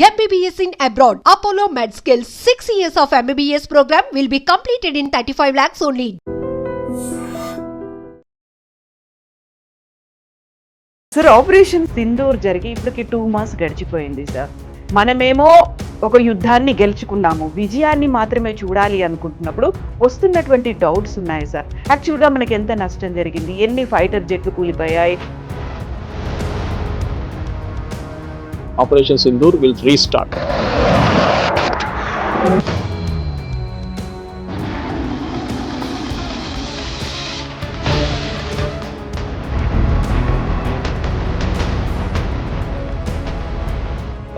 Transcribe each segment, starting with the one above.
MBBS in abroad. Apollo MedSkills 6 years of MBBS program will be completed in 35 lakhs only. Sir operation Sindoor జరిగి ఇప్పటికి 2 months గడిచిపోయింది sir. మనమేమో ఒక యుద్ధాన్ని గెలుచుకున్నాము, విజయాన్ని మాత్రమే చూడాలి అనుకుంటున్నప్పుడు వస్తున్నటువంటి డౌట్స్ ఉన్నాయి సార్. యాక్చువల్గా మనకి ఎంత నష్టం జరిగింది, ఎన్ని ఫైటర్ జెట్లు కూలిపోయాయి? Operation Sindoor will restart.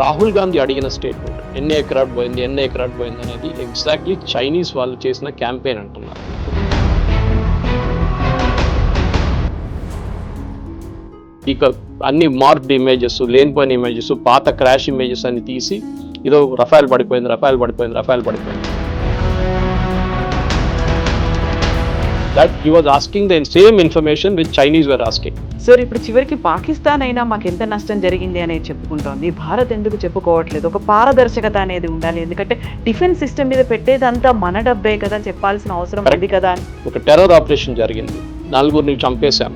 Rahul Gandhi అడిగిన స్టేట్మెంట్ ఎన్ని ఎకరాట్ పోయింది అనేది ఎగ్జాక్ట్లీ చైనీస్ వాళ్ళు చేసిన క్యాంపెయిన్ అంటున్నారు. ఇక అన్ని మార్క్డ్ ఇమేజెస్, లేనిపోయిన ఇమేజెస్, పాత క్రాష్ ఇమేజెస్ అని తీసి ఇదో రఫాల్ పడిపోయింది. That he was asking the same information which Chinese were asking. Sir ఇప్పుడు చివరికి పాకిస్తాన్ అయినా మాకు ఎంత నష్టం జరిగింది అనేది చెప్పుకుంటోంది, భారత్ ఎందుకు చెప్పుకోవట్లేదు? ఒక పారదర్శకత అనేది ఉండాలి, ఎందుకంటే డిఫెన్స్ సిస్టమ్ మీద పెట్టేదంతా మన డబ్బే కదా, చెప్పాల్సిన అవసరం ఉంది కదా. ఒక టెర్రర్ ఆపరేషన్ జరిగింది, 4 చంపేశాం.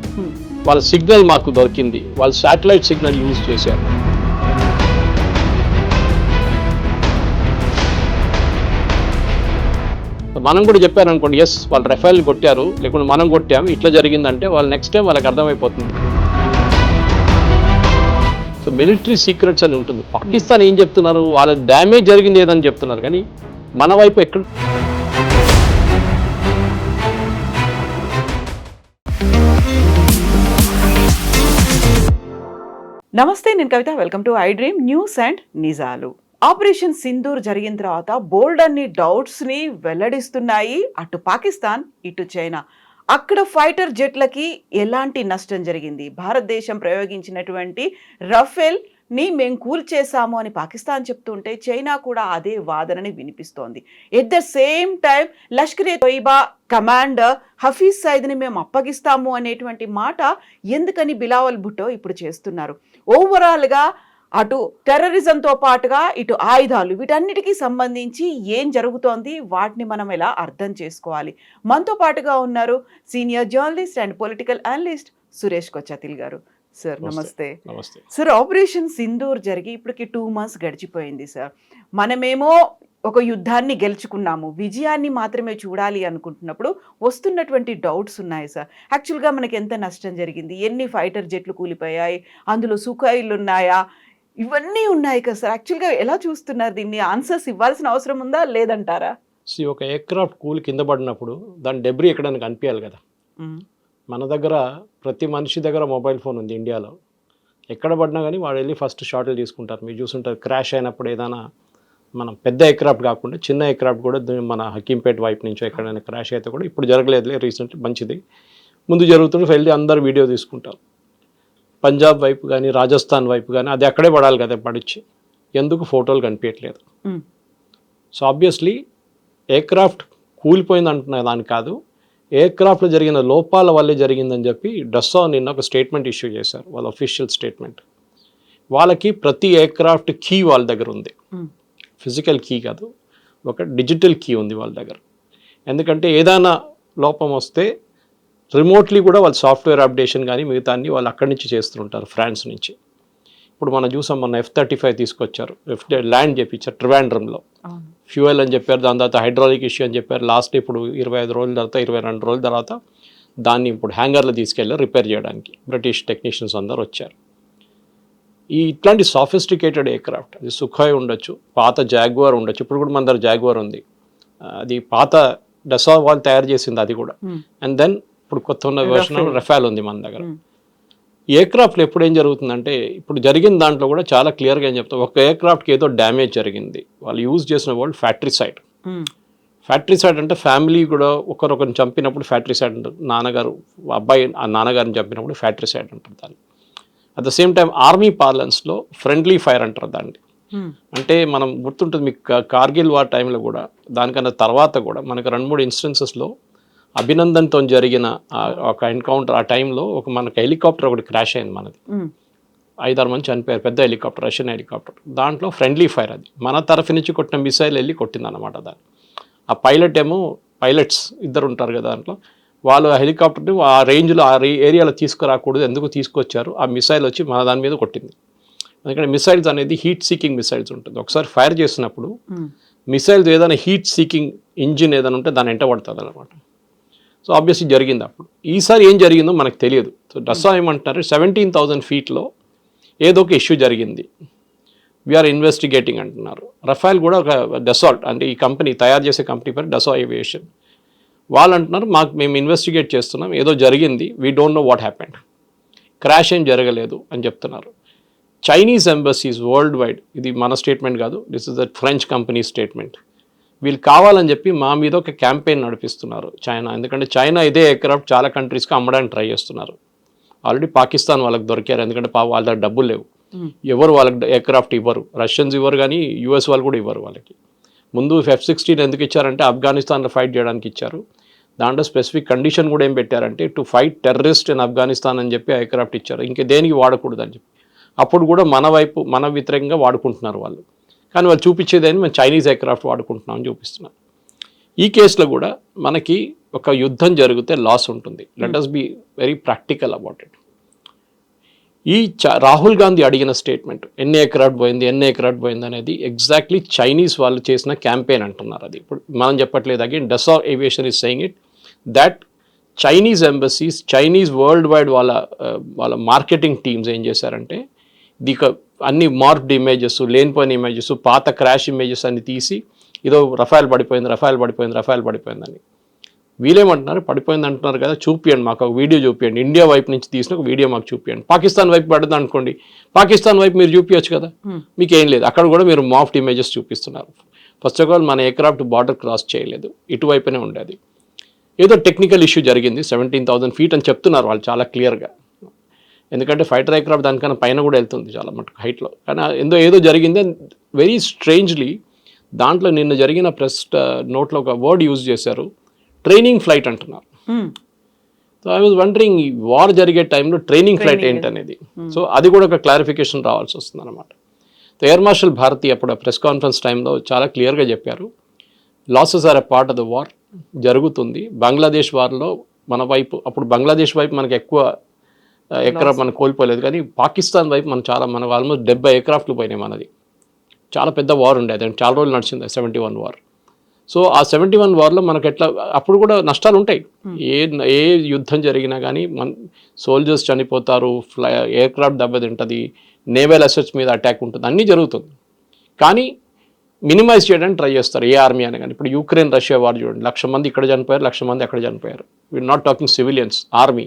వాళ్ళ సిగ్నల్ మాకు దొరికింది, వాళ్ళు శాటిలైట్ సిగ్నల్ యూజ్ చేశారు. మనం కూడా చెప్పారు అనుకోండి, ఎస్ వాళ్ళు రఫేల్ కొట్టారు, లేకుంటే మనం కొట్టాము, ఇట్లా జరిగిందంటే వాళ్ళు నెక్స్ట్ టైం వాళ్ళకి అర్థమైపోతుంది. సో మిలిటరీ సీక్రెట్స్ అని ఉంటుంది. పాకిస్తాన్ ఏం చెప్తున్నారు, వాళ్ళ డ్యామేజ్ జరిగింది ఏదని చెప్తున్నారు, కానీ మన వైపు ఎక్కడ? నమస్తే, నేను Kavitha. Welcome to I dream news and నిజాలు. ఆపరేషన్ సింధూర్ జరిగిన తర్వాత బోల్డ్ అన్ని డౌట్స్ని వెల్లడిస్తున్నాయి అటు పాకిస్తాన్, ఇటు చైనా. అక్కడ ఫైటర్ జెట్లకి ఎలాంటి నష్టం జరిగింది, భారతదేశం ప్రయోగించినటువంటి రఫేల్ని మేము కూల్చేసాము అని పాకిస్తాన్ చెప్తుంటే చైనా కూడా అదే వాదనని వినిపిస్తోంది. At the same time Lashkar-e Taiba commander Hafiz సయీద్ని మేము అప్పగిస్తాము అనేటువంటి మాట ఎందుకని బిలావల్ భుట్టో ఇప్పుడు చేస్తున్నారు. ఓవరాల్గా అటు టెర్రరిజంతో పాటుగా ఇటు ఆయుధాలు, వీటన్నిటికీ సంబంధించి ఏం జరుగుతోంది, వాటిని మనం ఎలా అర్థం చేసుకోవాలి? మనతో పాటుగా ఉన్నారు senior journalist and political analyst Suresh Kochattil గారు. సార్ నమస్తే. సార్ ఆపరేషన్ సింధూర్ జరిగి ఇప్పటికి 2 months గడిచిపోయింది సార్. మనమేమో ఒక యుద్ధాన్ని గెలుచుకున్నాము, విజయాన్ని మాత్రమే చూడాలి అనుకుంటున్నప్పుడు వస్తున్నటువంటి డౌట్స్ ఉన్నాయి సార్. యాక్చువల్గా మనకి ఎంత నష్టం జరిగింది, ఎన్ని ఫైటర్ జెట్లు కూలిపోయాయి, అందులో సుఖాయిలు ఉన్నాయా, ఇవన్నీ ఉన్నాయి కదా సార్. యాక్చువల్గా ఎలా చూస్తున్నారు దీన్ని? ఆన్సర్స్ ఇవ్వాల్సిన అవసరం ఉందా లేదంటారా? ఒక ఎయిర్క్రాఫ్ట్ కూలి కింద పడినప్పుడు దాని డెబ్రీ ఎక్కడానికి కనిపించాలి కదా. మన దగ్గర ప్రతి మనిషి దగ్గర మొబైల్ ఫోన్ ఉంది ఇండియాలో. ఎక్కడ పడినా కానీ వాడు వెళ్ళి ఫస్ట్ షాట్లు తీసుకుంటారు. మీరు చూసుంటారు, క్రాష్ అయినప్పుడు ఏదైనా మనం పెద్ద ఎయిర్క్రాఫ్ట్ కాకుండా చిన్న ఎయిర్క్రాఫ్ట్ కూడా మన హకీంపేట్ వైపు నుంచో ఎక్కడైనా క్రాష్ అయితే కూడా, ఇప్పుడు జరగలేదులే రీసెంట్లీ, మంచిది, ముందు జరుగుతుంటే వెళ్ళి అందరు వీడియో తీసుకుంటారు. పంజాబ్ వైపు కానీ రాజస్థాన్ వైపు కానీ అది అక్కడే పడాలి కదా, పడిచ్చి ఎందుకు ఫోటోలు కనిపించట్లేదు? సో ఆబ్వియస్లీ ఎయిర్క్రాఫ్ట్ కూలిపోయింది అంటున్న దాని కాదు, ఎయిర్క్రాఫ్ట్లో జరిగిన లోపాల వల్లే జరిగిందని చెప్పి డస్సా నిన్న ఒక స్టేట్మెంట్ ఇష్యూ చేశారు, వాళ్ళ అఫీషియల్ స్టేట్మెంట్. వాళ్ళకి ప్రతి ఎయిర్క్రాఫ్ట్ కీ వాళ్ళ దగ్గర ఉంది, ఫిజికల్ కీ కాదు, ఒక డిజిటల్ కీ ఉంది వాళ్ళ దగ్గర. ఎందుకంటే ఏదైనా లోపం వస్తే రిమోట్లీ కూడా వాళ్ళు సాఫ్ట్వేర్ అప్డేషన్ కానీ మిగతా అన్ని వాళ్ళు అక్కడి నుంచి చేస్తుంటారు, ఫ్రాన్స్ నుంచి. ఇప్పుడు మనం చూసాం, మన F-35 తీసుకొచ్చారు, ల్యాండ్ చేయించారు ట్రివాండ్రంలో, ఫ్యూయల్ అని చెప్పారు, దాని తర్వాత హైడ్రాలిక్ ఇష్యూ అని చెప్పారు. లాస్ట్ ఇప్పుడు 25 రోజుల తర్వాత 22 రోజుల తర్వాత దాన్ని ఇప్పుడు హ్యాంగర్లో తీసుకెళ్ళి రిపేర్ చేయడానికి బ్రిటిష్ టెక్నీషియన్స్ అందరు వచ్చారు. ఇట్లాంటి సాఫిస్టికేటెడ్ ఎయిర్క్రాఫ్ట్, అది సుఖాయ్ ఉండొచ్చు, పాత జాగ్వార్ ఉండొచ్చు, ఇప్పుడు కూడా మన దగ్గర జాగ్వార్ ఉంది, అది పాత డసా వాళ్ళు తయారు చేసింది అది కూడా. అండ్ దెన్ ఇప్పుడు కొత్త ఉన్న వెర్షన్ రఫేల్ ఉంది మన దగ్గర. ఎయిర్క్రాఫ్ట్లో ఎప్పుడు ఏం జరుగుతుందంటే, ఇప్పుడు జరిగిన దాంట్లో కూడా చాలా క్లియర్గా ఏం చెప్తాం, ఒక ఎయిర్క్రాఫ్ట్కి ఏదో డ్యామేజ్ జరిగింది, వాళ్ళు యూజ్ చేసిన వర్డ్ ఫ్యాక్టరీసైడ్. ఫ్యాక్టరీసైడ్ అంటే ఫ్యామిలీ కూడా ఒకరిని చంపినప్పుడు ఫ్యాక్టరీసైడ్ అంటారు, నాన్నగారు అబ్బాయి ఆ నాన్నగారిని చంపినప్పుడు ఫ్యాక్టరీసైడ్ అంటారు దాన్ని. At the same time army పార్లెన్స్లో ఫ్రెండ్లీ ఫైర్ అంటారు దాన్ని. అంటే మనం గుర్తుంటుంది మీకు, కార్గిల్ వార్ టైంలో కూడా, దానికన్నా తర్వాత కూడా మనకు 2-3 ఇన్స్టెన్సెస్లో అభినందన్తో జరిగిన ఒక ఎన్కౌంటర్, ఆ టైంలో మనకు హెలికాప్టర్ ఒకటి క్రాష్ అయింది మనది. 5-6 మంది చనిపోయారు. పెద్ద హెలికాప్టర్, రష్యన్ హెలికాప్టర్. దాంట్లో ఫ్రెండ్లీ ఫైర్, అది మన తరఫు నుంచి కొట్టిన మిసైల్ వెళ్ళి కొట్టిందన్నమాట దాన్ని. ఆ పైలట్స్ ఇద్దరు ఉంటారు కదా దాంట్లో, వాళ్ళు ఆ హెలికాప్టర్ని ఆ రేంజ్లో ఆ ఏరియాలో తీసుకురాకూడదు, ఎందుకు తీసుకొచ్చారు, ఆ మిసైల్ వచ్చి మన దాని మీద కొట్టింది. ఎందుకంటే మిసైల్స్ అనేది హీట్ సీకింగ్ మిసైల్స్ ఉంటుంది. ఒకసారి ఫైర్ చేసినప్పుడు మిసైల్స్ ఏదైనా హీట్ సీకింగ్ ఇంజిన్ ఏదైనా ఉంటే దాన్ని ఎంట పడుతుంది అనమాట. సో ఆబ్వియస్లీ జరిగింది అప్పుడు. ఈసారి ఏం జరిగిందో మనకు తెలియదు. సో డస్సా ఏమంటున్నారు, 17,000 ఫీట్లో ఏదో ఒక ఇష్యూ జరిగింది, వీఆర్ ఇన్వెస్టిగేటింగ్ అంటున్నారు. రఫాల్ కూడా ఒక డసాల్ట్, అంటే ఈ కంపెనీ తయారు చేసే కంపెనీ పేరు డసా ఏవియేషన్. వాళ్ళు అంటున్నారు మేము ఇన్వెస్టిగేట్ చేస్తున్నాం, ఏదో జరిగింది, we don't know what happened, crash ఏం జరగలేదు అని చెప్తున్నారు. చైనీస్ ఎంబసీస్ వరల్డ్ వైడ్, ఇది మన స్టేట్మెంట్ కాదు, this is the French company statement, వీళ్ళు కావాలని చెప్పి మా మీద ఒక క్యాంపెయిన్ నడిపిస్తున్నారు చైనా. ఎందుకంటే చైనా ఇదే ఎయిర్క్రాఫ్ట్ చాలా కంట్రీస్కి అమ్మడానికి ట్రై చేస్తున్నారు. ఆల్రెడీ పాకిస్తాన్ వాళ్ళకి దొరికారు, ఎందుకంటే వాళ్ళ దగ్గర డబ్బులు లేవు, ఎవరు వాళ్ళకి ఎయిర్క్రాఫ్ట్ ఇవ్వరు, రష్యన్స్ ఇవ్వరు, కానీ యూఎస్ వాళ్ళు కూడా ఇవ్వరు వాళ్ళకి. ముందు F-16 ఎందుకు ఇచ్చారంటే ఆఫ్ఘనిస్తాన్లో ఫైట్ చేయడానికి ఇచ్చారు. దాంట్లో స్పెసిఫిక్ కండిషన్ కూడా ఏం పెట్టారంటే to fight terrorist in Afghanistan అని చెప్పి ఎయిర్క్రాఫ్ట్ ఇచ్చారు, ఇంకా దేనికి వాడకూడదు అని చెప్పి. అప్పుడు కూడా మన వ్యతిరేకంగా వాడుకుంటున్నారు వాళ్ళు, కానీ వాళ్ళు చూపించేదని మేము చైనీస్ ఎయిర్క్రాఫ్ట్ వాడుకుంటున్నాం అని చూపిస్తున్నారు. ఈ కేసులో కూడా మనకి ఒక యుద్ధం జరిగితే లాస్ ఉంటుంది. Let us be very practical about it. ఈ రాహుల్ గాంధీ అడిగిన స్టేట్మెంట్ ఎన్ని ఎయిర్క్రాఫ్ట్ పోయింది అనేది ఎగ్జాక్ట్లీ చైనీస్ వాళ్ళు చేసిన క్యాంపెయిన్ అంటున్నారు. అది ఇప్పుడు మనం చెప్పట్లేదు. Again డసా aviation is saying it that Chinese embassies, Chinese world wide వాళ్ళ మార్కెటింగ్ టీమ్స్ ఏం చేశారంటే అన్ని మార్క్డ్ ఇమేజెస్, లేనిపోయిన ఇమేజెస్, పాత క్రాష్ ఇమేజెస్ అన్ని తీసి ఏదో రఫాల్ పడిపోయిందని. వీళ్ళేమంటున్నారు, పడిపోయింది అంటున్నారు కదా, చూపియండి మాకు ఒక వీడియో చూపియండి, ఇండియా వైపు నుంచి తీసిన ఒక వీడియో మాకు చూపియండి. పాకిస్తాన్ వైపు పడుతుంది అనుకోండి, పాకిస్తాన్ వైపు మీరు చూపించచ్చు కదా, మీకు ఏం లేదు, అక్కడ కూడా మీరు మాఫ్డ్ ఇమేజెస్ చూపిస్తున్నారు. ఫస్ట్ ఆఫ్ ఆల్ మన ఎయిర్క్రాఫ్ట్ బార్డర్ క్రాస్ చేయలేదు, ఇటువైపునే ఉండేది. ఏదో టెక్నికల్ ఇష్యూ జరిగింది, 17,000 ఫీట్ అని చెప్తున్నారు వాళ్ళు చాలా క్లియర్గా. ఎందుకంటే ఫైటర్ ఎయిర్క్రాఫ్ట్ దానికన్నా పైన కూడా వెళ్తుంది చాలా మటుకు హైట్లో, కానీ ఏదో జరిగింది. వెరీ స్ట్రేంజ్లీ దాంట్లో నిన్న జరిగిన ప్రెస్ నోట్లో ఒక వర్డ్ యూజ్ చేశారు, ట్రైనింగ్ ఫ్లైట్ అంటున్నారు. So I was wondering, war జరిగే టైంలో ట్రైనింగ్ ఫ్లైట్ ఏంటనేది. సో అది కూడా ఒక క్లారిఫికేషన్ రావాల్సి వస్తుంది అనమాట. సో ఎయిర్ మార్షల్ భారతి అప్పుడు ప్రెస్ కాన్ఫరెన్స్ టైంలో చాలా క్లియర్గా చెప్పారు, losses are a part of the war, జరుగుతుంది. బంగ్లాదేశ్ వార్లో మన వైపు, అప్పుడు బంగ్లాదేశ్ వైపు మనకు ఎక్కువ ఎయిర్క్రాఫ్ట్ మనం కోల్పోలేదు, కానీ పాకిస్తాన్ వైపు మనం ఆల్మోస్ట్ 70 ఎయిర్క్రాఫ్ట్లు పోయినాయి మనది. చాలా పెద్ద వార్ ఉండేది, చాలా రోజులు నడిచింది 71 వార్. సో ఆ 71 వార్లో మనకు ఎట్లా అప్పుడు కూడా నష్టాలు ఉంటాయి. ఏ యుద్ధం జరిగినా కానీ సోల్జర్స్ చనిపోతారు, ఎయిర్క్రాఫ్ట్ దెబ్బతింటుంది, నేవల్ అసెట్స్ మీద అటాక్ ఉంటుంది, అన్నీ జరుగుతుంది. కానీ మినిమైజ్ చేయడానికి ట్రై చేస్తారు ఏ ఆర్మీ అని. కానీ ఇప్పుడు యుక్రెయిన్ రష్యా వార్ చూడండి, 1,00,000 మంది ఇక్కడ చనిపోయారు, 1,00,000 మంది అక్కడ చనిపోయారు. We're not talking civilians, army.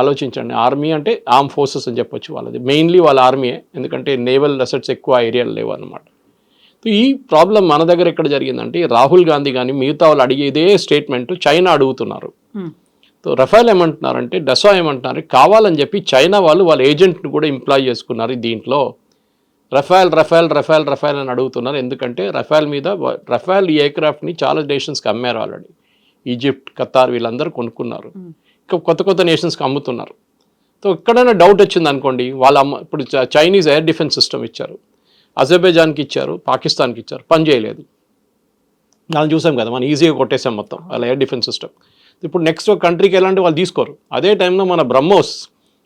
ఆలోచించండి, ఆర్మీ అంటే ఆర్మ్ ఫోర్సెస్ అని చెప్పొచ్చు వాళ్ళది, మెయిన్లీ వాళ్ళ ఆర్మీయే, ఎందుకంటే నేవల్ అసెట్స్ ఎక్కువ ఏరియాలు లేవు అన్నమాట. సో ఈ ప్రాబ్లం మన దగ్గర ఎక్కడ జరిగిందంటే రాహుల్ గాంధీ కానీ మిగతా వాళ్ళు అడిగేదే స్టేట్మెంట్ చైనా అడుగుతున్నారు. సో రఫాల్ ఏమంటున్నారంటే, డసా ఏమంటున్నారు, కావాలని చెప్పి చైనా వాళ్ళ ఏజెంట్ని కూడా ఎంప్లాయ్ చేసుకున్నారు దీంట్లో. రఫాల్ అని అడుగుతున్నారు. ఎందుకంటే రఫాల్ ఈ ఎయిర్క్రాఫ్ట్ని చాలా నేషన్స్కి అమ్మారు ఆల్రెడీ. ఈజిప్ట్, ఖతార్ వీళ్ళందరూ కొనుక్కున్నారు, కొత్త నేషన్స్కి అమ్ముతున్నారు. సో ఎక్కడైనా డౌట్ వచ్చింది అనుకోండి, ఇప్పుడు చైనీస్ ఎయిర్ డిఫెన్స్ సిస్టమ్ ఇచ్చారు, అజర్బైజాన్కి ఇచ్చారు, పాకిస్తాన్కి ఇచ్చారు, పని చేయలేదు. దాన్ని చూసాం కదా, మనం ఈజీగా కొట్టేసాం మొత్తం వాళ్ళ ఎయిర్ డిఫెన్స్ సిస్టమ్. ఇప్పుడు నెక్స్ట్ కంట్రీకి ఎలాంటి వాళ్ళు తీసుకోరు. అదే టైంలో మన బ్రహ్మోస్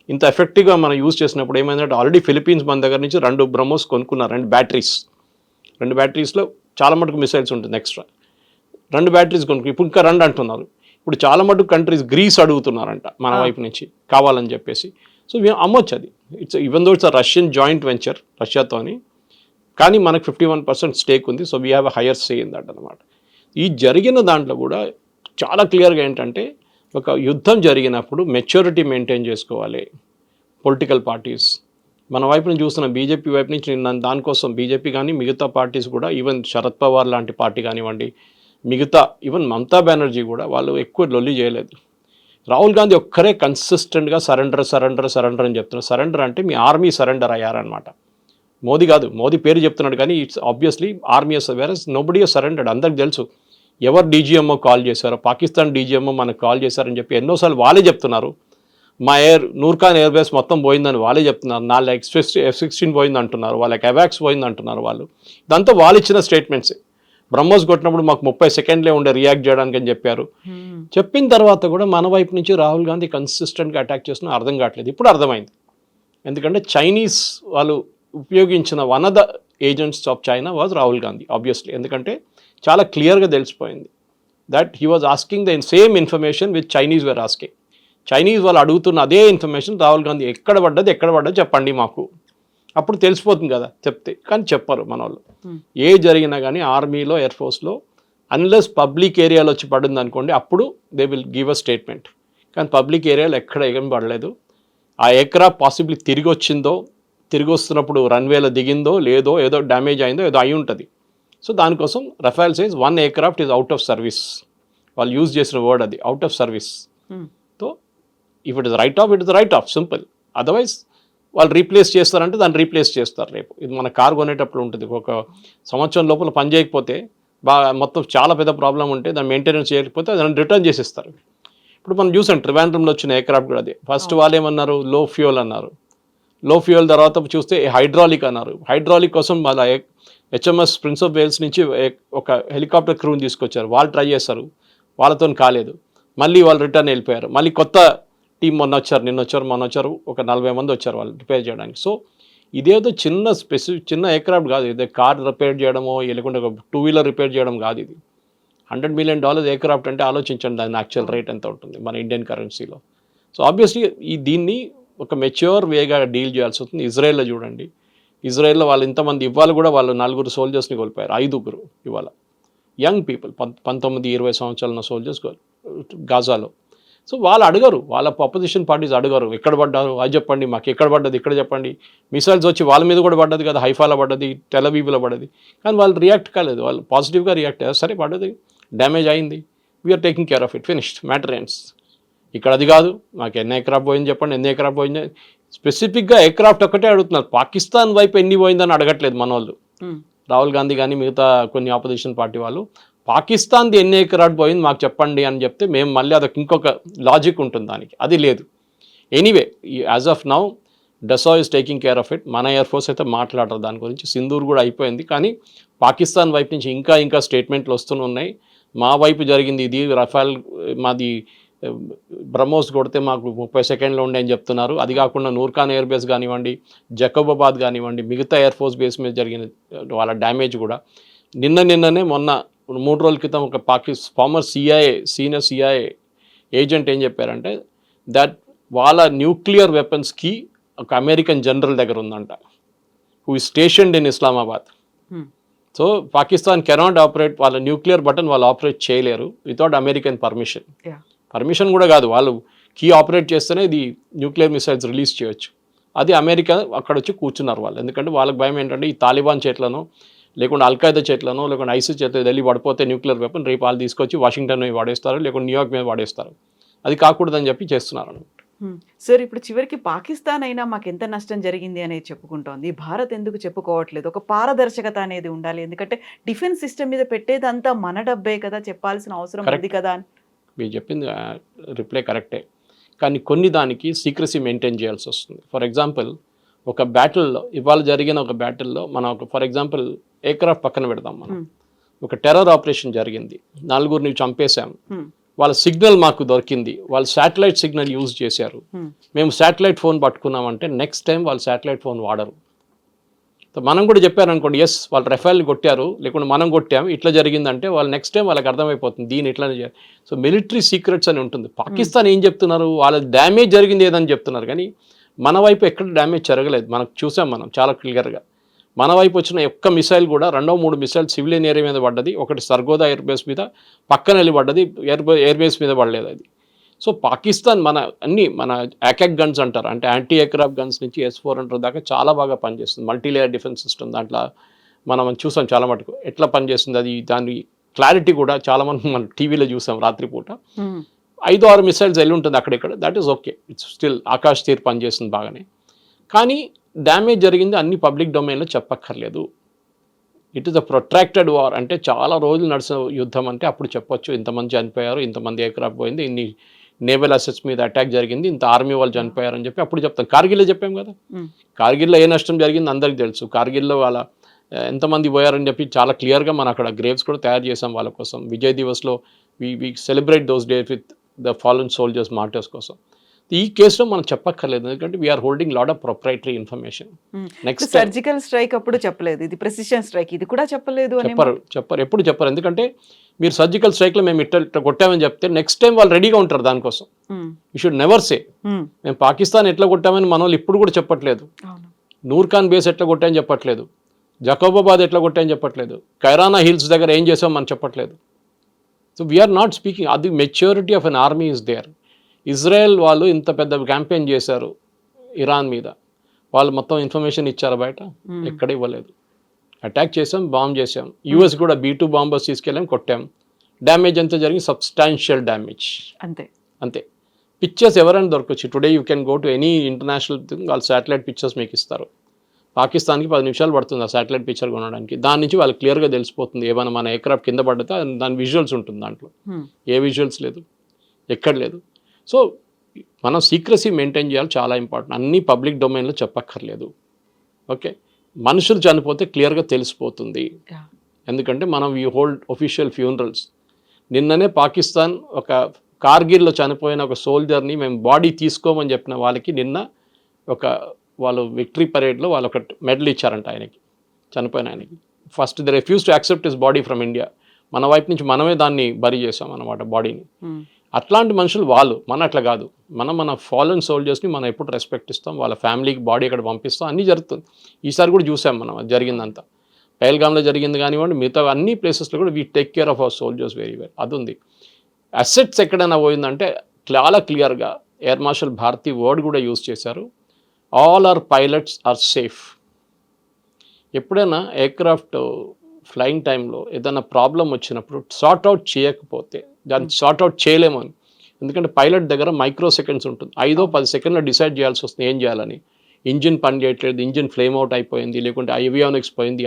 ఇంత ఎఫెక్టివ్గా మనం యూజ్ చేసినప్పుడు ఏమైందంటే, ఆల్రెడీ ఫిలిపీన్స్ మన దగ్గర నుంచి 2 బ్రహ్మోస్ కొనుక్కున్నారు, 2 బ్యాటరీస్లో చాలా మటుకు మిసైల్స్ ఉంటుంది ఎక్స్ట్రా. 2 బ్యాటరీస్ కొనుక్కు ఇప్పుడు ఇంకా 2 అంటున్నారు. ఇప్పుడు చాలా మటుకు కంట్రీస్ గ్రీస్ అడుగుతున్నారంట మన వైపు నుంచి కావాలని చెప్పేసి. సో మేము అమ్మొచ్చు అది. Even though it's Russian joint venture రష్యాతోని, కానీ మనకు 51% స్టేక్ ఉంది. So we have a higher say in that అనమాట. ఈ జరిగిన దాంట్లో కూడా చాలా క్లియర్గా ఏంటంటే, ఒక యుద్ధం జరిగినప్పుడు మెచ్యూరిటీ మెయింటైన్ చేసుకోవాలి పొలిటికల్ పార్టీస్. మన వైపు నుంచి చూస్తున్న బీజేపీ వైపు నుంచి దానికోసం బీజేపీ కానీ మిగతా పార్టీస్ కూడా, ఈవెన్ శరద్ పవార్ లాంటి పార్టీ కానివ్వండి, మిగతా ఈవెన్ మమతా బెనర్జీ కూడా వాళ్ళు ఎక్కువ లొల్లి చేయలేదు. రాహుల్ గాంధీ ఒక్కరే కన్సిస్టెంట్గా సరెండర్ అని చెప్తున్నారు. సరెండర్ అంటే మీ ఆర్మీ సరెండర్ అయ్యారనమాట. మోదీ కాదు, మోదీ పేరు చెప్తున్నాడు కానీ it's obviously army whereas nobody surrendered. అందరికి తెలుసు ఎవరు డీజీఎంఓ కాల్ చేశారో, పాకిస్తాన్ డీజీఎంఓ మనకు కాల్ చేశారని చెప్పి ఎన్నోసార్లు వాళ్ళే చెప్తున్నారు. మా నూర్ఖాన్ ఎయిర్ బేస్ మొత్తం పోయిందని వాళ్ళే చెప్తున్నారు. 4 F-16 పోయింది అంటున్నారు, వాళ్ళకి అవాక్స్ పోయింది అంటున్నారు వాళ్ళు. ఇదంతా వాళ్ళు ఇచ్చిన స్టేట్మెంట్స్. బ్రహ్మోస్ కొట్టినప్పుడు మాకు 30 సెకండ్లే ఉండే రియాక్ట్ చేయడానికి అని చెప్పారు. చెప్పిన తర్వాత కూడా మన వైపు నుంచి రాహుల్ గాంధీ కన్సిస్టెంట్గా అటాక్ చేస్తున్నా అర్థం కావట్లేదు. ఇప్పుడు అర్థమైంది. ఎందుకంటే చైనీస్ వాళ్ళు ఉపయోగించిన one of the agents of China was Rahul Gandhi obviously. ఎందుకంటే చాలా క్లియర్గా తెలిసిపోయింది that he was asking the same information with Chinese were asking. Chinese వాళ్ళు అడుగుతున్న అదే ఇన్ఫర్మేషన్ రాహుల్ గాంధీ ఎక్కడ పడ్డది చెప్పండి మాకు, అప్పుడు తెలిసిపోతుంది కదా చెప్తే. కానీ చెప్పరు మన వాళ్ళు. ఏ జరిగినా కానీ ఆర్మీలో ఎయిర్ ఫోర్స్లో అన్లెస్ పబ్లిక్ ఏరియాలో వచ్చి పడింది అనుకోండి, అప్పుడు they will give a statement. కానీ పబ్లిక్ ఏరియాలో ఎక్కడ ఏం పడలేదు. ఆ ఎయిర్క్రాఫ్ట్ పాసిబిలీ తిరిగి వచ్చిందో, తిరిగి వస్తున్నప్పుడు రన్వేలో దిగిందో లేదో, ఏదో డ్యామేజ్ అయిందో ఏదో అయి ఉంటుంది. సో దానికోసం Rafale says 1 aircraft is out of service. వాళ్ళు యూజ్ చేసిన వర్డ్ అది, out of service. So if it is right of, it is right of, simple. Otherwise వాళ్ళు రీప్లేస్ చేస్తారంటే దాన్ని రీప్లేస్ చేస్తారు రేపు. ఇది మన కారు కొనేటప్పుడు ఉంటుంది, ఒక సంవత్సరం లోపల పని చేయకపోతే బాగా మొత్తం చాలా పెద్ద ప్రాబ్లం ఉంటే దాన్ని మెయింటెనెన్స్ చేయకపోతే దాన్ని రిటర్న్ చేసేస్తారు. ఇప్పుడు మనం చూసాం ట్రివాండ్రంలో వచ్చిన ఎయిర్క్రాఫ్ట్ కూడా అదే. ఫస్ట్ వాళ్ళు ఏమన్నారు, లో ఫ్యూయల్ అన్నారు. లో ఫ్యూయల్ తర్వాత చూస్తే హైడ్రాలిక్ అన్నారు. హైడ్రాలిక్ కోసం వాళ్ళ హెచ్ఎంఎస్ ప్రిన్స్ ఆఫ్ వేల్స్ నుంచి ఒక హెలికాప్టర్ క్రూని తీసుకొచ్చారు. వాళ్ళు ట్రై చేస్తారు, వాళ్ళతో కాలేదు. మళ్ళీ వాళ్ళు రిటర్న్ వెళ్ళిపోయారు. మళ్ళీ కొత్త టీం మొన్న వచ్చారు, ఒక 40 మంది వచ్చారు వాళ్ళు రిపేర్ చేయడానికి. సో ఇదేదో చిన్న ఎయిర్క్రాఫ్ట్ కాదు. ఇదే కార్ రిపేర్ చేయడమో లేకుంటే ఒక 2 వీలర్ రిపేర్ చేయడం కాదు. ఇది $100 million ఎయిర్క్రాఫ్ట్ అంటే ఆలోచించండి దాని యాక్చువల్ రేట్ ఎంత ఉంటుంది మన ఇండియన్ కరెన్సీలో. సో ఆబ్వియస్లీ దీన్ని ఒక మెచ్యూర్ వేగా డీల్ చేయాల్సి వస్తుంది. ఇజ్రాయెల్లో చూడండి, ఇజ్రాయెల్లో వాళ్ళు ఇంతమంది ఇవాళ కూడా వాళ్ళు 4 సోల్జర్స్ని కోల్పోయారు, 5 ఇవాళ యంగ్ పీపుల్, 19-20 సంవత్సరాల ఉన్న సోల్జర్స్ గాజాలో. సో వాళ్ళు అడగరు, వాళ్ళ అపోజిషన్ పార్టీస్ అడగరు ఎక్కడ పడ్డారు అది చెప్పండి, మాకు ఎక్కడ పడ్డది ఇక్కడ చెప్పండి. మిసైల్స్ వచ్చి వాళ్ళ మీద కూడా పడ్డది కదా, హైఫాలో పడ్డది, టెలవీవ్లో పడ్డది. కానీ వాళ్ళు రియాక్ట్ కాలేదు, వాళ్ళు పాజిటివ్గా రియాక్ట్ అయ్యారు. సరే పడ్డది, డ్యామేజ్ అయింది, we're taking care of it, finished, matter ends. ఇక్కడ అది కాదు, మాకు ఎన్ని ఎయిర్క్రాఫ్ట్ పోయింది చెప్పండి, ఎన్ని ఎయిర్క్రాఫ్ట్ పోయింది. స్పెసిఫిక్గా ఎయిర్క్రాఫ్ట్ ఒక్కటే అడుగుతున్నారు, పాకిస్తాన్ వైపు ఎన్ని పోయిందని అడగట్లేదు మన వాళ్ళు. రాహుల్ గాంధీ కానీ మిగతా కొన్ని ఆపోజిషన్ పార్టీ వాళ్ళు పాకిస్తాన్ది ఎన్ని ఎయిర్క్రాఫ్ట్ పోయింది మాకు చెప్పండి అని చెప్తే మేము మళ్ళీ అదొక ఇంకొక లాజిక్ ఉంటుంది దానికి, అది లేదు. Anyway as of now డసా is taking care of it. మన ఎయిర్ ఫోర్స్ అయితే మాట్లాడరు దాని గురించి. సింధూర్ కూడా అయిపోయింది, కానీ పాకిస్తాన్ వైపు నుంచి ఇంకా స్టేట్మెంట్లు వస్తూనే ఉన్నాయి. మా వైపు జరిగింది ఇది, రఫాల్ మాది బ్రహ్మోస్ కొడితే మాకు 30 సెకండ్లో ఉండే అని చెప్తున్నారు. అది కాకుండా నూర్ఖాన్ ఎయిర్ బేస్ కానివ్వండి, జకోబాబాద్ కానివ్వండి, మిగతా ఎయిర్ ఫోర్స్ బేస్ మీద జరిగిన వాళ్ళ డ్యామేజ్ కూడా నిన్ననే మొన్న 3 రోజుల క్రితం ఒక ఫార్మర్ సీనియర్ సిఐఏ ఏజెంట్ ఏం చెప్పారంటే దట్ వాళ్ళ న్యూక్లియర్ వెపన్స్కి ఒక అమెరికన్ జనరల్ దగ్గర ఉందంట, who is స్టేషన్డ్ in Islamabad. So Pakistan cannot operate, వాళ్ళ న్యూక్లియర్ బటన్ వాళ్ళు ఆపరేట్ చేయలేరు వితౌట్ అమెరికన్ పర్మిషన్ కూడా కాదు, వాళ్ళు కీ ఆపరేట్ చేస్తేనే ఇది న్యూక్లియర్ మిసైల్స్ రిలీజ్ చేయొచ్చు. అది అమెరికా అక్కడ వచ్చి కూర్చున్నారు వాళ్ళు. ఎందుకంటే వాళ్ళకి భయం ఏంటంటే ఈ తాలిబాన్ చేట్లను లేకుంటే అల్ఖైదా చేట్లను లేకుంటే ఐసిస్ చేతులు ఢిల్లీ పడిపోతే న్యూక్లియర్ వెపన్ రేపు వాళ్ళు తీసుకొచ్చి వాషింగ్టన్ మీద వాడేస్తారు, లేకుంటే న్యూయార్క్ మీద వాడేస్తారు. అది కాకూడదని చెప్పి చేస్తున్నారు అన్నమాట. సార్ ఇప్పుడు చివరికి పాకిస్తాన్ అయినా మాకు ఎంత నష్టం జరిగింది అనేది చెప్పుకుంటోంది, భారత్ ఎందుకు చెప్పుకోవట్లేదు? ఒక పారదర్శకత అనేది ఉండాలి, ఎందుకంటే డిఫెన్స్ సిస్టమ్ మీద పెట్టేదంతా మన డబ్బే కదా, చెప్పాల్సిన అవసరం ఉంది కదా అని. మీరు చెప్పింది రిప్లై కరెక్టే, కానీ కొన్ని దానికి సీక్రసీ మెయింటైన్ చేయాల్సి వస్తుంది. ఫర్ ఎగ్జాంపుల్ ఒక బ్యాటిల్లో, ఇవాళ జరిగిన ఒక బ్యాటిల్లో మనం ఫర్ ఎగ్జాంపుల్ ఎయిర్క్రాఫ్ట్ పక్కన పెడదాం, మనం ఒక టెర్రర్ ఆపరేషన్ జరిగింది, 4 చంపేశాం, వాళ్ళ సిగ్నల్ మాకు దొరికింది, వాళ్ళు శాటిలైట్ సిగ్నల్ యూజ్ చేశారు, మేము శాటిలైట్ ఫోన్ పట్టుకున్నామంటే నెక్స్ట్ టైం వాళ్ళు శాటిలైట్ ఫోన్ వాడరు. మనం కూడా చెప్పారనుకోండి, ఎస్ వాళ్ళు రఫేల్ని కొట్టారు లేకుంటే మనం కొట్టాము ఇట్లా జరిగిందంటే వాళ్ళు నెక్స్ట్ టైం వాళ్ళకి అర్థమైపోతుంది దీన్ని ఇట్లానే చేయాలి. సో మిలిటరీ సీక్రెట్స్ అని ఉంటుంది. పాకిస్తాన్ ఏం చెప్తున్నారు, వాళ్ళ డ్యామేజ్ జరిగింది ఏదని చెప్తున్నారు, కానీ మన వైపు ఎక్కడ డ్యామేజ్ జరగలేదు. మనకు చూసాం మనం చాలా క్లియర్గా. మన వైపు వచ్చిన ఒక్క మిసైల్ కూడా 2-3 మిసైల్ సివిలియన్ ఏరియా మీద పడ్డది, ఒకటి సర్గోదా ఎయిర్ బేస్ మీద పక్కన వెళ్ళి పడ్డది, ఎయిర్ బేస్ మీద పడలేదు అది. సో పాకిస్తాన్ మన యాకాక్ గన్స్ అంటారు, అంటే యాంటీ ఎయిర్క్రాఫ్ట్ గన్స్ నుంచి S-400 దాకా చాలా బాగా పనిచేస్తుంది. మల్టీలేయర్ డిఫెన్స్ సిస్టమ్, దాంట్లో మనం చూసాం చాలా మటుకు ఎట్లా పనిచేస్తుంది అది. దాని క్లారిటీ కూడా చాలా మంది మనం టీవీలో చూసాం రాత్రిపూట. 5-6 మిసైల్స్ వెళ్ళి ఉంటుంది అక్కడిక్కడ, that is okay, it's still Akash Teer పనిచేస్తుంది బాగానే. కానీ డ్యామేజ్ జరిగింది అన్ని పబ్లిక్ డొమైన్లో చెప్పక్కర్లేదు. It is a protracted war, అంటే చాలా రోజులు నడిచిన యుద్ధం అంటే అప్పుడు చెప్పొచ్చు ఇంతమంది చనిపోయారు, ఇంతమంది ఎయిర్క్రాఫ్ట్ పోయింది, ఇన్ని నేవల్ అసెట్స్ మీద అటాక్ జరిగింది, ఇంత ఆర్మీ వాళ్ళు చనిపోయారని చెప్పి అప్పుడు చెప్తాం. కార్గిల్లో చెప్పాం కదా, Hmm. కార్గిల్లో ఏ నష్టం జరిగింది అందరికీ తెలుసు. కార్గిల్లో వాళ్ళ ఎంతమంది పోయారని చెప్పి చాలా క్లియర్గా మనం అక్కడ గ్రేవ్స్ కూడా తయారు చేసాం వాళ్ళ కోసం. విజయ్ దివస్లో we celebrate those days with the fallen soldiers martyrs కోసం. ఈ కేసులో మనం చెప్పక్కర్లేదు, ఎందుకంటే we are holding lot of proprietary information. Next surgical strike అప్పుడు చెప్పలేదు, ఇది ప్రిసిషన్ స్ట్రైక్, ఇది కూడా చెప్పలేదు అని చెప్పరు, ఎప్పుడు చెప్పరు. ఎందుకంటే మీరు సర్జికల్ స్ట్రైక్లో మేము ఇట్లా కొట్టామని చెప్తే నెక్స్ట్ టైం వాళ్ళు రెడీగా ఉంటారు దానికోసం. యూ షుడ్ నెవర్ సే మేము పాకిస్తాన్ ఎట్లా కొట్టామని మన వాళ్ళు ఇప్పుడు కూడా చెప్పట్లేదు. నూర్ఖాన్ బేస్ ఎట్లా కొట్టామని చెప్పట్లేదు, జకోబాబాద్ ఎట్లా కొట్టామని చెప్పట్లేదు, కైరానా హిల్స్ దగ్గర ఏం చేసాం మనం చెప్పట్లేదు. So we are not speaking. అది maturity of an army is there. Israel వాళ్ళు ఇంత పెద్ద క్యాంపెయిన్ చేశారు ఇరాన్ మీద, వాళ్ళు మొత్తం ఇన్ఫర్మేషన్ ఇచ్చారు బయట, ఎక్కడ ఇవ్వలేదు. అటాక్ చేసాం, బాంబ్ చేసాం. యూఎస్ కూడా B2 బాంబర్స్ తీసుకెళ్ళాం, కొట్టాం. డ్యామేజ్ అంతా జరిగింది, సబ్స్టాన్షియల్ డ్యామేజ్, అంతే అంతే. పిక్చర్స్ ఎవరైనా దొరకచ్చు. Today you can go to any international thing, వాళ్ళు శాటిలైట్ పిక్చర్స్ మీకు ఇస్తారు. పాకిస్తాన్కి 10 నిమిషాలు పడుతుంది ఆ శాటిలైట్ పిక్చర్ కొనడానికి. దాని నుంచి వాళ్ళకి క్లియర్గా తెలిసిపోతుంది ఏమైనా మన ఎయిర్క్రాఫ్ట్ కింద పడితే దాని విజువల్స్ ఉంటుంది దాంట్లో. ఏ విజువల్స్ లేదు, ఎక్కడ లేదు. సో మనం సీక్రసీ మెయింటైన్ చేయాలి, చాలా ఇంపార్టెంట్. అన్నీ పబ్లిక్ డొమైన్లో చెప్పక్కర్లేదు. ఓకే, మనుషులు చనిపోతే క్లియర్గా తెలిసిపోతుంది, ఎందుకంటే మనం వీ హోల్డ్ ఒఫీషియల్ ఫ్యూనరల్స్. నిన్ననే పాకిస్తాన్ ఒక కార్గిల్లో చనిపోయిన ఒక సోల్జర్ని మేము బాడీ తీసుకోమని చెప్పిన వాళ్ళకి నిన్న వాళ్ళు విక్టరీ పరేడ్లో వాళ్ళు ఒక మెడల్ ఇచ్చారంట ఆయనకి, చనిపోయిన ఆయనకి. First the refuse to accept his body from India. మన వైపు నుంచి మనమే దాన్ని బరీ చేసాం అన్నమాట బాడీని. అట్లాంటి మనుషులు వాళ్ళు, మన అట్లా కాదు. మన ఫాలన్ సోల్జర్స్ని మనం ఎప్పుడు రెస్పెక్ట్ ఇస్తాం, వాళ్ళ ఫ్యామిలీకి బాడీ అక్కడ పంపిస్తాం, అన్నీ జరుగుతుంది. ఈసారి కూడా చూసాం మనం అది జరిగిందంతా. పహల్గామ్లో జరిగింది కానివ్వండి, మిగతా అన్ని ప్లేసెస్లో కూడా we take care of our soldiers very well. అది ఉంది. అసెట్స్ ఎక్కడైనా పోయిందంటే చాలా క్లియర్గా ఎయిర్ మార్షల్ భారతి వర్డ్ కూడా యూజ్ చేశారు, all our pilots are safe. ఎప్పుడైనా ఎయిర్క్రాఫ్ట్ ఫ్లయింగ్ టైంలో ఏదైనా ప్రాబ్లం వచ్చినప్పుడు సార్ట్అవుట్ చేయకపోతే దాన్ని సార్ట్అవుట్ చేయలేము అని. ఎందుకంటే పైలట్ దగ్గర మైక్రో సెకండ్స్ ఉంటుంది, 5-10 సెకండ్లో డిసైడ్ చేయాల్సి వస్తుంది ఏం చేయాలని. ఇంజిన్ పని చేయట్లేదు, ఇంజిన్ ఫ్లేమ్ అవుట్ అయిపోయింది, లేకుంటే ఏవియానిక్స్ పోయింది,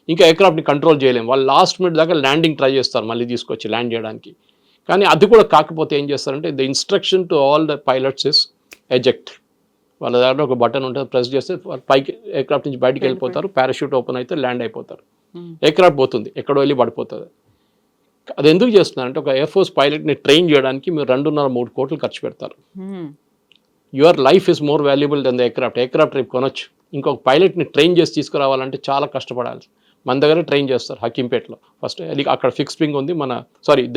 ఇంకా ఎయిర్క్రాఫ్ట్ని కంట్రోల్ చేయలేము. వాళ్ళు లాస్ట్ మినిట్ దాకా ల్యాండింగ్ ట్రై చేస్తారు మళ్ళీ తీసుకొచ్చి ల్యాండ్ చేయడానికి. కానీ అది కూడా కాకపోతే ఏం చేస్తారంటే the instruction to all the pilots is eject. వాళ్ళ దగ్గర ఒక బటన్ ఉంటుంది, ప్రెస్ చేస్తే పైకి ఎయిర్క్రాఫ్ట్ నుంచి బయటికి వెళ్ళిపోతారు, పారాషూట్ ఓపెన్ అయితే ల్యాండ్ అయిపోతారు. ఎయిర్క్రాఫ్ట్ పోతుంది, ఎక్కడో వెళ్ళి పడిపోతుంది. అది ఎందుకు చేస్తున్నారంటే ఒక ఎయిర్ ఫోర్స్ పైలట్ని ట్రైన్ చేయడానికి మీరు 2.5-3 కోట్లు ఖర్చు పెడతారు. Your life is more valuable than the aircraft. Aircraft రేపు కొనొచ్చు, ఇంకొక పైలట్ని ట్రైన్ చేసి తీసుకురావాలంటే చాలా కష్టపడాలి. మన దగ్గర ట్రైన్ చేస్తారు హకీంపేటలో. ఫస్ట్ అక్కడ ఫిక్స్ వింగ్ ఉంది,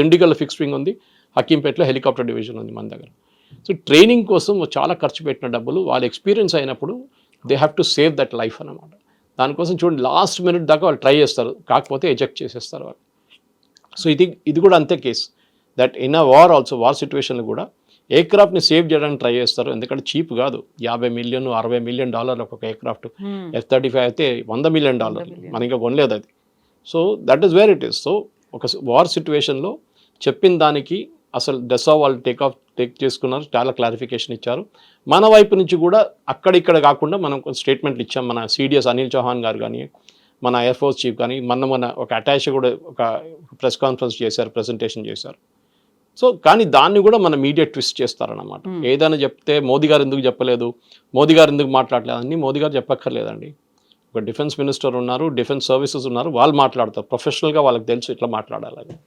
దిండిగల్లో ఫిక్స్ వింగ్ ఉంది, హకీంపేటలో హెలికాప్టర్ డివిజన్ ఉంది మన దగ్గర. సో ట్రైనింగ్ కోసం చాలా ఖర్చు పెట్టిన డబ్బులు వాళ్ళ ఎక్స్పీరియన్స్ అయినప్పుడు they have to save that life అన్నమాట. దానికోసం చూడండి లాస్ట్ మినిట్ దాకా వాళ్ళు ట్రై చేస్తారు, కాకపోతే ఎజెక్ట్ చేసేస్తారు వాళ్ళు. సో ఇది కూడా అంతే case. That in a war also, war సిచ్యువేషన్లో కూడా ఎయిర్క్రాఫ్ట్ని సేవ్ చేయడానికి ట్రై చేస్తారు. ఎందుకంటే చీప్ కాదు, $50 మిలియన్ $60 మిలియన్ ఒక్కొక్క ఎయిర్క్రాఫ్ట్. F-35 అయితే $100 మిలియన్, మనం ఇంకా కొనలేదు అది. So that is where it is. So ఒక వార్ సిచ్యువేషన్లో చెప్పిన దానికి అసలు డెసా వాళ్ళు టేక్ చేసుకున్నారు, చాలా క్లారిఫికేషన్ ఇచ్చారు. మన వైపు నుంచి కూడా అక్కడిక్కడ కాకుండా మనం స్టేట్మెంట్లు ఇచ్చాం. మన CDS అనిల్ చౌహాన్ గారు కానీ, మన ఎయిర్ ఫోర్స్ చీఫ్ కానీ, మన ఒక అటాచ్ కూడా ఒక ప్రెస్ కాన్ఫరెన్స్ చేశారు, ప్రెజెంటేషన్ చేశారు. సో కానీ దాన్ని కూడా మన మీడియా ట్విస్ట్ చేస్తారన్నమాట. ఏదైనా చెప్తే మోదీ గారు ఎందుకు చెప్పలేదు, మోదీ గారు ఎందుకు మాట్లాడలేదు అని మోదీ గారు చెప్పక్కర్లేదండి. ఒక డిఫెన్స్ మినిస్టర్ ఉన్నారు, డిఫెన్స్ సర్వీసెస్ ఉన్నారు, వాళ్ళు మాట్లాడతారు ప్రొఫెషనల్గా, వాళ్ళకి తెలుసు ఇట్లా మాట్లాడాలని.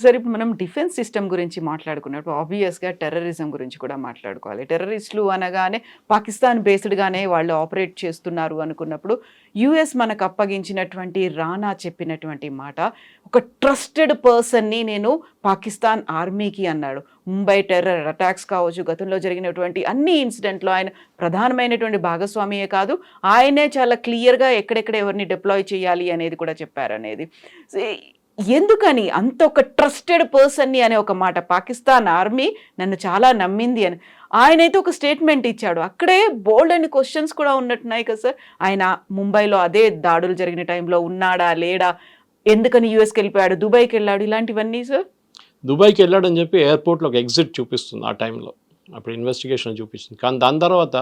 సరే, ఇప్పుడు మనం డిఫెన్స్ సిస్టమ్ గురించి మాట్లాడుకున్నప్పుడు ఆబ్వియస్గా టెర్రరిజం గురించి కూడా మాట్లాడుకోవాలి. టెర్రరిస్టులు అనగానే పాకిస్తాన్ బేస్డ్గానే వాళ్ళు ఆపరేట్ చేస్తున్నారు అనుకున్నప్పుడు యుఎస్ మనకు అప్పగించినటువంటి రానా చెప్పినటువంటి మాట, ఒక ట్రస్టెడ్ పర్సన్ని నేను పాకిస్తాన్ ఆర్మీకి అన్నాడు. ముంబై టెర్రర్ అటాక్స్ కావచ్చు, గతంలో జరిగినటువంటి అన్ని ఇన్సిడెంట్లో ఆయన ప్రధానమైనటువంటి భాగస్వామియే కాదు, ఆయనే చాలా క్లియర్గా ఎక్కడెక్కడ ఎవరిని డిప్లాయ్ చేయాలి అనేది కూడా చెప్పారనేది. ఎందుకని అంత ఒక ట్రస్టెడ్ పర్సన్ని అనే ఒక మాట, పాకిస్తాన్ ఆర్మీ నన్ను చాలా నమ్మింది అని ఆయనైతే ఒక స్టేట్మెంట్ ఇచ్చాడు. అక్కడే బోల్డ్ అని క్వశ్చన్స్ కూడా ఉన్నట్టున్నాయి కదా సార్. ఆయన ముంబైలో అదే దాడులు జరిగిన టైంలో ఉన్నాడా లేడా, ఎందుకని యూఎస్కి వెళ్ళిపోయాడు, దుబాయ్కి వెళ్ళాడు, ఇలాంటివన్నీ సార్. దుబాయ్కి వెళ్ళాడని చెప్పి ఎయిర్పోర్ట్లో ఒక ఎగ్జిట్ చూపిస్తుంది ఆ టైంలో, అప్పుడు ఇన్వెస్టిగేషన్ చూపిస్తుంది. కానీ దాని తర్వాత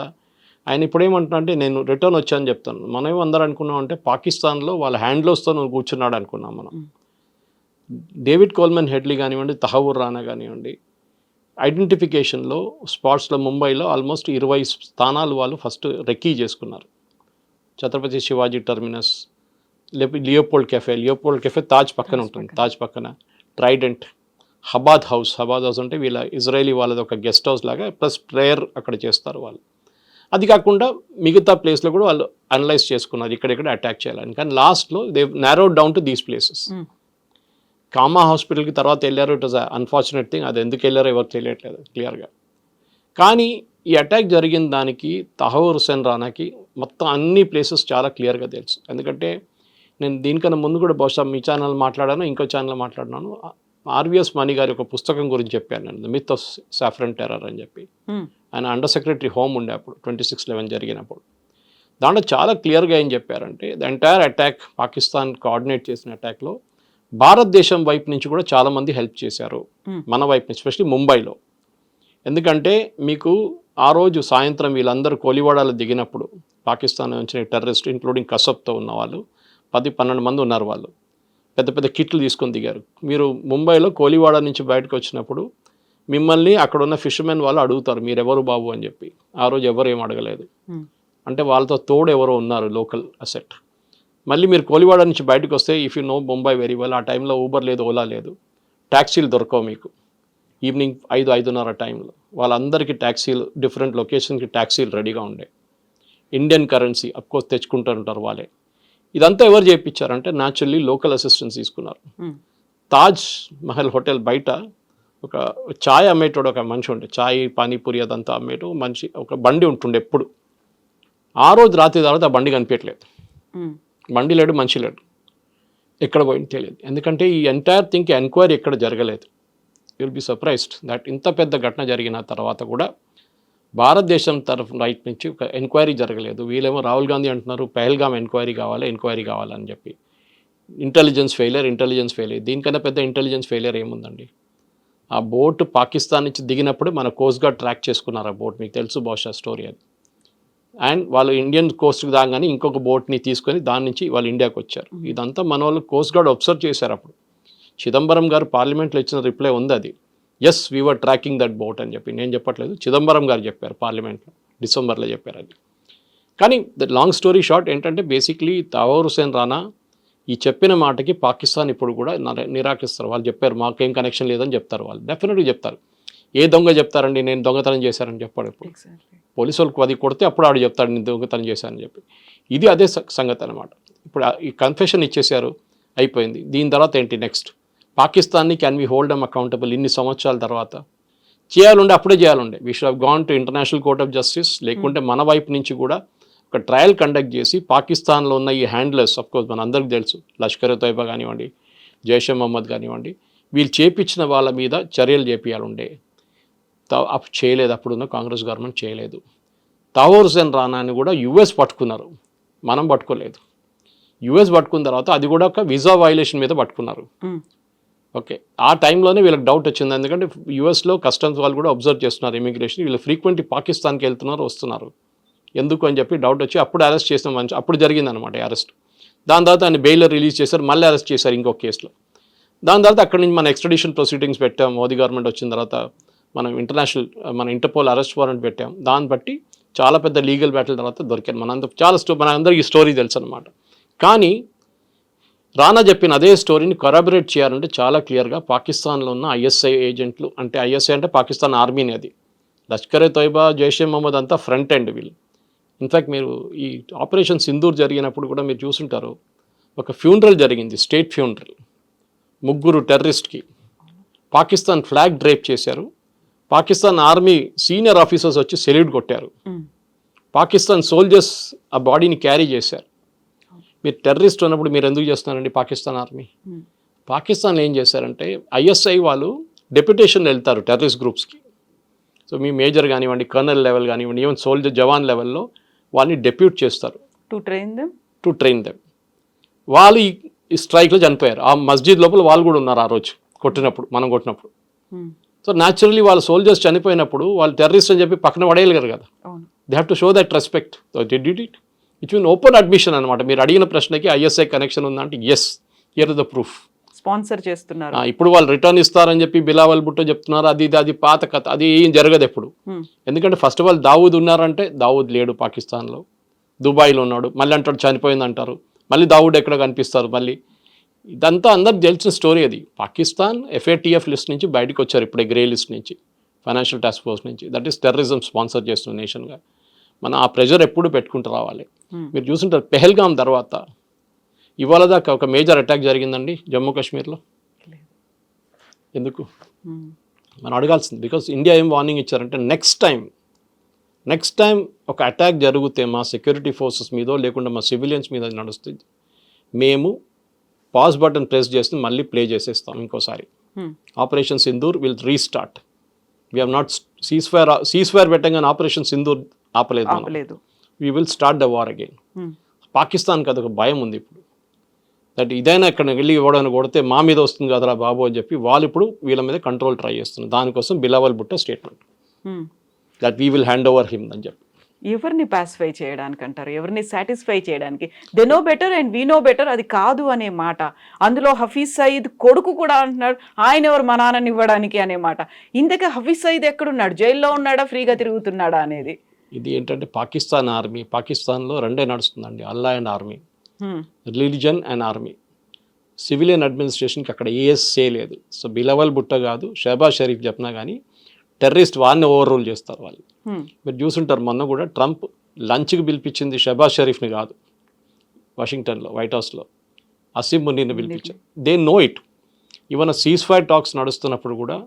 ఆయన ఇప్పుడు ఏమంటున్నా అంటే నేను రిటర్న్ వచ్చానని చెప్తాను. మనం అందరూ అనుకున్నాం అంటే పాకిస్తాన్లో వాళ్ళ హ్యాండ్లోస్తో నువ్వు కూర్చున్నాడు అనుకున్నాం మనం. డేవిడ్ కోల్మన్ హెడ్లీ కానివ్వండి, తహవూర్ రానా కానివ్వండి, ఐడెంటిఫికేషన్లో స్పాట్స్లో ముంబైలో ఆల్మోస్ట్ 20 స్థానాలు వాళ్ళు ఫస్ట్ రెక్కీ చేసుకున్నారు. Chhatrapati Shivaji terminus, Leopold cafe Taj పక్కన ఉంటుంది, తాజ్ పక్కన ట్రైడెంట్, హబాద్ హౌస్ అంటే వీళ్ళ ఇజ్రాయలీ వాళ్ళది ఒక గెస్ట్ హౌస్ లాగా, ప్లస్ ప్రేయర్ అక్కడ చేస్తారు వాళ్ళు. అది కాకుండా మిగతా ప్లేస్లో కూడా వాళ్ళు అనలైజ్ చేసుకున్నారు ఇక్కడెక్కడ అటాక్ చేయాలని. కానీ లాస్ట్లో they నారోడ్ down to these places. Comma హాస్పిటల్కి తర్వాత వెళ్ళారు, ఇట్ వాజ్ అన్ఫార్చునేట్ థింగ్. అది ఎందుకు వెళ్ళారో ఎవరు తెలియట్లేదు క్లియర్గా. కానీ ఈ అటాక్ జరిగిన దానికి తహూర్ హుస్సేన్ రానాకి మొత్తం అన్ని ప్లేసెస్ చాలా క్లియర్గా తెలుసు. ఎందుకంటే నేను దీనికన్నా ముందు కూడా బహుశా మీ ఛానల్ మాట్లాడాను, ఇంకో ఛానల్ మాట్లాడినాను. ఆర్విఎస్ మణి గారి ఒక పుస్తకం గురించి చెప్పాను నేను, the myth of saffron terror అని చెప్పి. ఆయన అండర్ సెక్రటరీ హోమ్ ఉండే అప్పుడు 26/11 జరిగినప్పుడు. దాంట్లో చాలా క్లియర్గా ఏం చెప్పారంటే the entire attack, Pakistan coordinate చేసిన అటాక్లో భారతదేశం వైపు నుంచి కూడా చాలామంది హెల్ప్ చేశారు, మన వైపు నుంచి, ఎస్పెషలీ ముంబైలో. ఎందుకంటే మీకు ఆ రోజు సాయంత్రం వీళ్ళందరూ కోలివాడాలో దిగినప్పుడు పాకిస్తాన్ నుంచి టెర్రరిస్ట్ ఇంక్లూడింగ్ కసబ్తో ఉన్న వాళ్ళు 10-12 మంది ఉన్నారు. వాళ్ళు పెద్ద పెద్ద కిట్లు తీసుకొని దిగారు. మీరు ముంబైలో కోలివాడ నుంచి బయటకు వచ్చినప్పుడు మిమ్మల్ని అక్కడ ఉన్న ఫిషర్మెన్ వాళ్ళు అడుగుతారు మీరెవరు బాబు అని చెప్పి. ఆ రోజు ఎవరు ఏం అడగలేదు, అంటే వాళ్ళతో తోడు ఎవరో ఉన్నారు లోకల్ అసెట్. మళ్ళీ మీరు కోలివాడ నుంచి బయటకు వస్తే, if you know Mumbai very well, ఆ టైంలో ఊబర్ లేదు, ఓలా లేదు, ట్యాక్సీలు దొరకవు మీకు. ఈవినింగ్ 5-5:30 టైంలో వాళ్ళందరికీ ట్యాక్సీలు, డిఫరెంట్ లొకేషన్కి ట్యాక్సీలు రెడీగా ఉండే. ఇండియన్ కరెన్సీ అఫ్కోర్స్ తెచ్చుకుంటూ ఉంటారు వాళ్ళే. ఇదంతా ఎవరు చేయించారంటే న్యాచురల్లీ లోకల్ అసిస్టెన్స్ తీసుకున్నారు. తాజ్ మహల్ హోటల్ బయట ఒక ఛాయ్ అమ్మేటోడు ఒక మనిషి ఉండే, ఛాయ్ పానీపూరి అదంతా అమ్మేటో మనిషి ఒక బండి ఉంటుండే ఎప్పుడు. ఆ రోజు రాత్రి తర్వాత ఆ బండి కనిపించలేదు, బండి లేడు, మనిషి లేడు, ఎక్కడ పోయింది తెలియదు. ఎందుకంటే ఈ ఎంటైర్ థింగ్ ఎంక్వైరీ ఎక్కడ జరగలేదు. You will be surprised that ఇంత పెద్ద ఘటన జరిగిన తర్వాత కూడా భారతదేశం తరఫు రైట్ నుంచి ఒక ఎంక్వైరీ జరగలేదు. వీళ్ళేమో రాహుల్ గాంధీ అంటున్నారు పెహల్గామ్ ఎంక్వైరీ కావాలని చెప్పి. Intelligence failure. దీనికన్నా పెద్ద ఇంటెలిజెన్స్ ఫెయిలియర్ ఏముందండి? ఆ బోట్ పాకిస్తాన్ నుంచి దిగినప్పుడు మన కోస్ట్ గార్డ్ ట్రాక్ చేసుకున్నారు ఆ బోట్, మీకు తెలుసు బహుశా స్టోరీ అది. అండ్ వాళ్ళు ఇండియన్ కోస్ట్కి దాగానే ఇంకొక బోట్ని తీసుకొని దాని నుంచి వాళ్ళు ఇండియాకి వచ్చారు. ఇదంతా మన వాళ్ళు కోస్ట్ గార్డ్ అబ్జర్వ్ చేశారు. అప్పుడు చిదంబరం గారు పార్లమెంట్లో ఇచ్చిన రిప్లై ఉంది అది, yes we were tracking that boat అని చెప్పి. నేను చెప్పట్లేదు, చిదంబరం గారు చెప్పారు పార్లమెంట్లో, డిసెంబర్లో చెప్పారు అది. కానీ ద లాంగ్ స్టోరీ షార్ట్ ఏంటంటే బేసిక్లీ తహూర్ హుస్సేన్ రానా ఈ చెప్పిన మాటకి పాకిస్తాన్ ఇప్పుడు కూడా నిరాకరిస్తారు. వాళ్ళు చెప్పారు మాకేం కనెక్షన్ లేదని చెప్తారు, వాళ్ళు డెఫినెట్గా చెప్తారు. ఏ దొంగ చెప్తారండి నేను దొంగతనం చేశారని చెప్పాడు. ఇప్పుడు పోలీసు వాళ్ళకి అది కొడితే అప్పుడు ఆడు చెప్తాడు నేను దొంగతనం చేశానని చెప్పి. ఇది అదే సంగతి అనమాట. ఇప్పుడు ఈ కన్ఫెషన్ ఇచ్చేశారు, అయిపోయింది. దీని తర్వాత ఏంటి నెక్స్ట్? పాకిస్తాన్ని can we hold them accountable ఇన్ని సంవత్సరాల తర్వాత? చేయాలంటే అప్పుడే చేయాలండే. We should have gone to international court of justice. లేకుంటే మన వైపు నుంచి కూడా ఒక ట్రయల్ కండక్ట్ చేసి పాకిస్తాన్లో ఉన్న ఈ హ్యాండ్లర్స్, అఫ్కోర్స్ మన అందరికీ తెలుసు, లష్కర్ తోయిబా కానివ్వండి, జైషే మహమ్మద్ కానివ్వండి, వీళ్ళు చేపించిన వాళ్ళ మీద చర్యలు చేపియాలండే. చేయలేదు, అప్పుడున్న కాంగ్రెస్ గవర్నమెంట్ చేయలేదు. తహూర్ హుస్సేన్ రానాని కూడా యుఎస్ పట్టుకున్నారు, మనం పట్టుకోలేదు. యుఎస్ పట్టుకున్న తర్వాత అది కూడా ఒక వీసా వైలేషన్ మీద పట్టుకున్నారు. ఓకే, ఆ టైంలోనే వీళ్ళకి డౌట్ వచ్చింది. ఎందుకంటే యుఎస్లో కస్టమ్స్ వాళ్ళు కూడా అబ్జర్వ్ చేస్తున్నారు ఇమిగ్రేషన్, వీళ్ళు ఫ్రీక్వెంట్లీ పాకిస్తాన్కి వెళ్తున్నారు వస్తున్నారు, ఎందుకు అని చెప్పి డౌట్ వచ్చి అప్పుడు అరెస్ట్ చేసిన మంచి అప్పుడు జరిగిందనమాట అరెస్ట్. దాని తర్వాత ఆయన బెయిల్ రిలీజ్ చేశారు, మళ్ళీ అరెస్ట్ చేశారు ఇంకొక కేసులో. దాని తర్వాత అక్కడి నుంచి మన ఎక్స్ట్రడిషన్ ప్రొసీడింగ్స్ పెట్టాం. మోదీ గవర్నమెంట్ వచ్చిన తర్వాత మనం మన ఇంటర్పోల్ అరెస్ట్ వారెంట్ పెట్టాం. దాన్ని బట్టి చాలా పెద్ద లీగల్ బ్యాటిల్ తర్వాత దొరికారు. మన అందరికీ స్టోరీ తెలుసు అనమాట. కానీ రానా చెప్పిన అదే స్టోరీని కొరాబరేట్ చేయాలంటే చాలా క్లియర్గా పాకిస్తాన్లో ఉన్న ఐఎస్ఐ ఏజెంట్లు, అంటే ఐఎస్ఐ అంటే పాకిస్తాన్ ఆర్మీని, అది లష్కర్ తోయిబా, జైషే మహమ్మద్ అంతా ఫ్రంట్ ఎండ్ వీళ్ళు. ఇన్ఫ్యాక్ట్ మీరు ఈ ఆపరేషన్ సింధూర్ జరిగినప్పుడు కూడా మీరు చూసుంటారు, ఒక ఫ్యూనరల్ జరిగింది, స్టేట్ ఫ్యూనరల్. 3 టెర్రరిస్ట్కి పాకిస్తాన్ ఫ్లాగ్ డ్రేప్ చేశారు. పాకిస్తాన్ ఆర్మీ సీనియర్ ఆఫీసర్స్ వచ్చి సెల్యూట్ కొట్టారు. పాకిస్తాన్ సోల్జర్స్ ఆ బాడీని క్యారీ చేశారు. మీరు టెర్రరిస్ట్ ఉన్నప్పుడు మీరు ఎందుకు చేస్తున్నారండి పాకిస్తాన్ ఆర్మీ? పాకిస్తాన్లో ఏం చేశారంటే ఐఎస్ఐ వాళ్ళు డెప్యుటేషన్ వెళ్తారు టెర్రరిస్ట్ గ్రూప్స్కి. సో మీ మేజర్ కానివ్వండి, కర్నల్ లెవెల్ కానివ్వండి, ఈవెన్ సోల్జర్ జవాన్ లెవెల్లో వాళ్ళని డెప్యూట్ చేస్తారు టు ట్రైన్ దెమ్. వాళ్ళు ఈ స్ట్రైక్లో చనిపోయారు. ఆ మస్జిద్ లోపల వాళ్ళు కూడా ఉన్నారు ఆ రోజు కొట్టినప్పుడు, మనం కొట్టినప్పుడు. సో న్యాచురల్లీ వాళ్ళ సోల్జర్స్ చనిపోయినప్పుడు వాళ్ళు టెర్రరిస్ట్ అని చెప్పి పక్కన పడేయలేరు కదా, they have to show that respect. So they did it. It's mean open admission అనమాట. మీరు అడిగిన ప్రశ్నకి ఐఎస్ఐ కనెక్షన్ ఉందంటే yes, here is the proof. Sponsor చేస్తున్నారు. ఇప్పుడు వాళ్ళు రిటర్న్ ఇస్తారని చెప్పి బిలావల్ భుట్టో చెప్తున్నారు. అది పాత కథ, అది ఏం జరగదు ఎప్పుడు. ఎందుకంటే ఫస్ట్ ఆఫ్ ఆల్ దావూద్ ఉన్నారంటే దావూద్ లేడు పాకిస్తాన్లో, దుబాయ్లో ఉన్నాడు. మళ్ళీ అంటాడు చనిపోయింది అంటారు, మళ్ళీ దావూద్ ఎక్కడ కనిపిస్తారు మళ్ళీ. ఇదంతా అందరికి తెలిసిన స్టోరీ. అది పాకిస్తాన్ FATF లిస్ట్ నుంచి బయటకు వచ్చారు ఇప్పుడే, గ్రే లిస్ట్ నుంచి, ఫైనాన్షియల్ టాస్క్ ఫోర్స్ నుంచి. దట్ ఈస్ టెర్రరిజం స్పాన్సర్ చేస్తున్న నేషన్గా. మనం ఆ ప్రెషర్ ఎప్పుడు పెట్టుకుంటూ రావాలి. మీరు చూస్తుంటారు పెహల్గాం తర్వాత ఇవాళ దాకా ఒక మేజర్ అటాక్ జరిగిందండి జమ్మూ కాశ్మీర్లో. ఎందుకు మనం అడగాల్సింది. బికాస్ ఇండియా ఏం వార్నింగ్ ఇచ్చారంటే నెక్స్ట్ టైం ఒక అటాక్ జరిగితే మా సెక్యూరిటీ ఫోర్సెస్ మీదో లేకుండా మా సివిలియన్స్ మీద నడుస్తుంది, మేము పాజ్ బటన్ ప్రెస్ చేసి మళ్ళీ ప్లే చేసేస్తాం ఇంకోసారి. Operation Sindoor will restart. We have not cease fire పెట్టగానే ఆపరేషన్ సింధూర్ ఆపలేదు. We will start the war again. పాకిస్తాన్కి అదొక భయం ఉంది ఇప్పుడు. దట్ ఇదైనా ఇక్కడ వెళ్ళి ఇవ్వడానికి కొడితే మా మీద వస్తుంది కదరా బాబు అని చెప్పి వాళ్ళు ఇప్పుడు వీళ్ళ మీద కంట్రోల్ ట్రై చేస్తున్నారు. దానికోసం Bilawal Bhutto statement that we will hand over him అని చెప్పి. ఎవరిని పాసిఫై చేయడానికి అంటారు, ఎవరిని సాటిస్ఫై చేయడానికి? They know better and we know better అది కాదు అనే మాట. అందులో హఫీజ్ సయీద్ కొడుకు కూడా అంటున్నాడు ఆయన ఎవరు మా నాన్నని ఇవ్వడానికి అనే మాట. ఇంతకీ హఫీజ్ సయీద్ ఎక్కడున్నాడు? జైల్లో ఉన్నాడా, ఫ్రీగా తిరుగుతున్నాడా అనేది. ఇది ఏంటంటే పాకిస్తాన్ ఆర్మీ, పాకిస్తాన్లో రెండే నడుస్తుందండి, Allah and army, religion and army. Civilian అడ్మినిస్ట్రేషన్కి అక్కడ ఏఎస్ఏ లేదు. సో బిలావల్ భుట్టో కాదు, షహబాజ్ షరీఫ్ చెప్పినా కానీ టెర్రరిస్ట్ వారిని ఓవర్ రూల్ చేస్తారు వాళ్ళు. మీరు చూసుంటారు మొన్న కూడా ట్రంప్ లంచ్కి పిలిపించింది షహబాజ్ షరీఫ్ని కాదు, వాషింగ్టన్లో వైట్ హౌస్లో అసీం మునీర్ని పిలిపించారు. They know it. Even cease fire talks నడుస్తున్నప్పుడు కూడా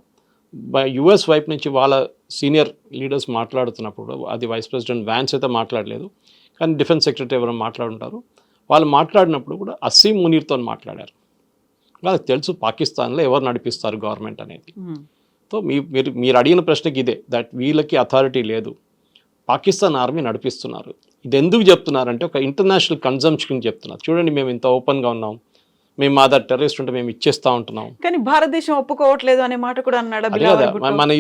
యుఎస్ వైపు నుంచి వాళ్ళ సీనియర్ లీడర్స్ మాట్లాడుతున్నప్పుడు, అది వైస్ ప్రెసిడెంట్ వ్యాన్స్ అయితే మాట్లాడలేదు కానీ డిఫెన్స్ సెక్రటరీ ఎవరైనా మాట్లాడుంటారు, వాళ్ళు మాట్లాడినప్పుడు కూడా అసీం మునీర్తో మాట్లాడారు. వాళ్ళకి తెలుసు పాకిస్తాన్లో ఎవరు నడిపిస్తారు గవర్నమెంట్ అనేది. సో మీరు అడిగిన ప్రశ్నకి ఇదే, దట్ వీళ్ళకి అథారిటీ లేదు, పాకిస్తాన్ ఆర్మీ నడిపిస్తున్నారు. ఇది ఎందుకు చెప్తున్నారంటే ఒక ఇంటర్నేషనల్ కన్జంప్షన్ చెప్తున్నారు. చూడండి మేము ఇంత ఓపెన్గా ఉన్నాం, మేము మా దగ్గర టెర్రరిస్ట్ ఉంటే మేము ఇచ్చేస్తూ ఉంటున్నాం, కానీ భారతదేశం ఒప్పుకోవట్లేదు అనే మాట కూడా అన్నాడు. మన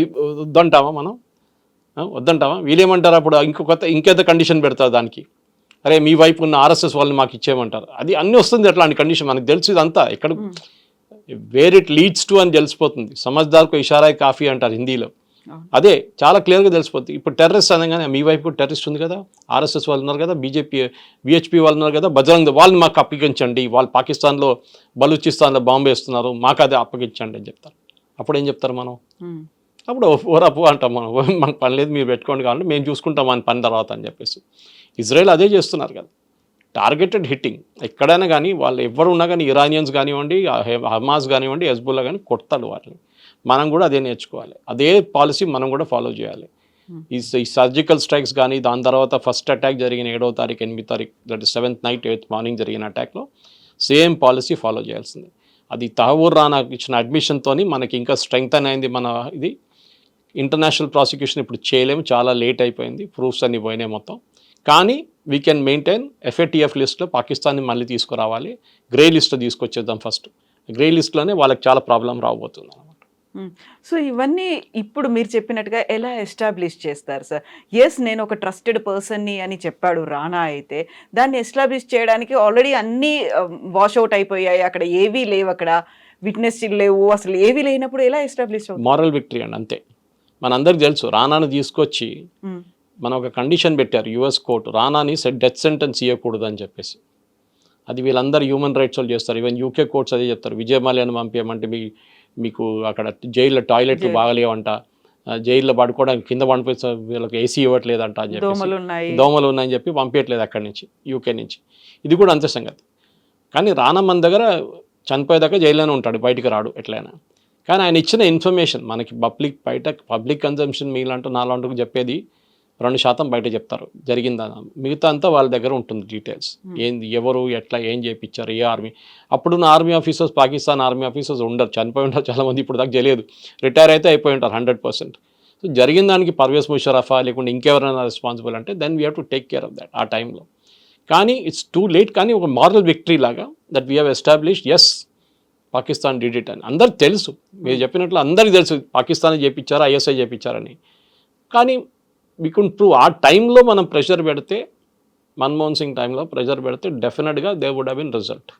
వద్దంటామా? వీళ్ళేమంటారు అప్పుడు ఇంకేదో కండిషన్ పెడతారు దానికి, అరే మీ వైపు ఉన్న RSS వాళ్ళని మాకు ఇచ్చేయమంటారు. అది అన్నీ వస్తుంది అట్లాంటి కండిషన్. మనకు తెలుసు ఇదంతా ఎక్కడ వేర్ ఇట్ లీడ్స్ టు అని తెలిసిపోతుంది. సమజ్దార్కు ఇషారాయ్ కాఫీ అంటారు హిందీలో. అదే చాలా క్లియర్గా తెలిసిపోతుంది. ఇప్పుడు టెర్రరిస్ట్ అనగానే మీ వైపు కూడా టెర్రరిస్ట్ ఉంది కదా, RSS వాళ్ళు ఉన్నారు కదా, BHP వాళ్ళు ఉన్నారు కదా, బజరంగ్ వాళ్ళని మాకు అప్పగించండి, వాళ్ళు పాకిస్తాన్లో బలూచిస్తాన్లో బాంబు వేస్తున్నారు, మాకు అదే అప్పగించండి అని చెప్తారు. అప్పుడు ఏం చెప్తారు మనం? అప్పుడు ఓరాపు అంటాం మనం, మనకు పని లేదు మీరు పెట్టుకోండి కావాలంటే మేము చూసుకుంటాం అని పని తర్వాత అని చెప్పేసి. ఇజ్రాయెల్ అదే చేస్తున్నారు కదా, టార్గెటెడ్ హిట్టింగ్. ఎక్కడైనా కానీ వాళ్ళు ఎవరు ఉన్నా కానీ, ఇరానియన్స్ కానివ్వండి, హమాస్ కానివ్వండి, హెజ్బుల్లా కానీ కొడతాడు వాటిని. మనం కూడా అదే నేర్చుకోవాలి, అదే పాలసీ మనం కూడా ఫాలో చేయాలి. ఈ సర్జికల్ స్ట్రైక్స్ కానీ, దాని తర్వాత ఫస్ట్ అటాక్ జరిగిన 7వ తారీఖు 8వ తారీఖు, that is 7th night 8th morning జరిగిన అటాక్లో సేమ్ పాలసీ ఫాలో చేయాల్సిందే. అది తహవూర్ రానాకు ఇచ్చిన అడ్మిషన్తో మనకి ఇంకా స్ట్రెంగ్త్ అయింది. మన ఇది ఇంటర్నేషనల్ ప్రాసిక్యూషన్ ఇప్పుడు చేయలేము, చాలా లేట్ అయిపోయింది, ప్రూఫ్స్ అన్ని పోయినాయి మొత్తం. కానీ వీ కెన్ మెయింటైన్ FATF లిస్ట్లో పాకిస్తాన్ని మళ్ళీ తీసుకురావాలి, గ్రే లిస్ట్లో తీసుకొచ్చేద్దాం ఫస్ట్. గ్రే లిస్ట్లోనే వాళ్ళకి చాలా ప్రాబ్లం రాబోతుంది అనమాట. సో ఇవన్నీ ఇప్పుడు మీరు చెప్పినట్టుగా ఎలా ఎస్టాబ్లిష్ చేస్తారు సార్? ఎస్ నేను ఒక ట్రస్టెడ్ పర్సన్ని అని చెప్పాడు రానా, అయితే దాన్ని ఎస్టాబ్లిష్ చేయడానికి ఆల్రెడీ అన్నీ వాష్అవుట్ అయిపోయాయి, అక్కడ ఏవీ లేవు, అక్కడ విట్నెస్ లేవు, అసలు ఏవీ లేనప్పుడు ఎలా ఎస్టాబ్లిష్ అవుతుంది? మారల్ విక్టరీ అండి, అంతే. మనందరికి తెలుసు రానాను తీసుకొచ్చి మనం ఒక కండిషన్ పెట్టారు US కోర్టు, రానాని డెత్ సెంటెన్స్ ఇవ్వకూడదు అని చెప్పేసి. అది వీళ్ళందరూ హ్యూమన్ రైట్స్ వాళ్ళు చేస్తారు. ఈవెన్ UK కోర్ట్స్ అదే చెప్తారు, విజయ్ మాల్యాను పంపించమంటే మీకు అక్కడ జైల్లో టాయిలెట్లు బాగలేవంట, జైల్లో పడుకోవడానికి కింద పంపిస్తే వీళ్ళకి AC ఇవ్వట్లేదంట అని చెప్పి, దోమలు ఉన్నాయని చెప్పి పంపించట్లేదు అక్కడి నుంచి, UK నుంచి. ఇది కూడా అంతే సంగతి. కానీ రానా మన దగ్గర చనిపోయేదాకా జైల్లోనే ఉంటాడు, బయటికి రాడు ఎట్లయినా. కానీ ఆయన ఇచ్చిన ఇన్ఫర్మేషన్ మనకి పబ్లిక్ కన్జంప్షన్ మీలాంటూ నాలాంటూ చెప్పేది 2% బయట చెప్తారు జరిగిందని, మిగతా అంతా వాళ్ళ దగ్గర ఉంటుంది డీటెయిల్స్. ఏంది, ఎవరు, ఎట్లా, ఏం చేయించారు, ఏ ఆర్మీ. అప్పుడున్న army officers, Pakistan army officers ఉండరు, చనిపోయి ఉంటారు చాలామంది, ఇప్పుడు దాకా తెలియదు, రిటైర్ అయితే అయిపోయి ఉంటారు 100%. సో జరిగిన దానికి పర్వేజ్ ముషరఫా లేకుంటే ఇంకెవరైనా రెస్పాన్సిబుల్ అంటే then we have to take care of that ఆ టైంలో. కానీ ఇట్స్ టూ లేట్. కానీ ఒక మారల్ విక్టరీ లాగా that we have established, yes Pakistan did it అని అందరికి తెలుసు. మీరు చెప్పినట్లు అందరికీ తెలుసు పాకిస్తాన్ చేయించారా, ISI చేయించారని. కానీ వీ కుడ్ ప్రూవ్. ఆ టైంలో మనం ప్రెషర్ పెడితే, మన్మోహన్ సింగ్ టైంలో ప్రెషర్ పెడితే డెఫినెట్గా they would have been result.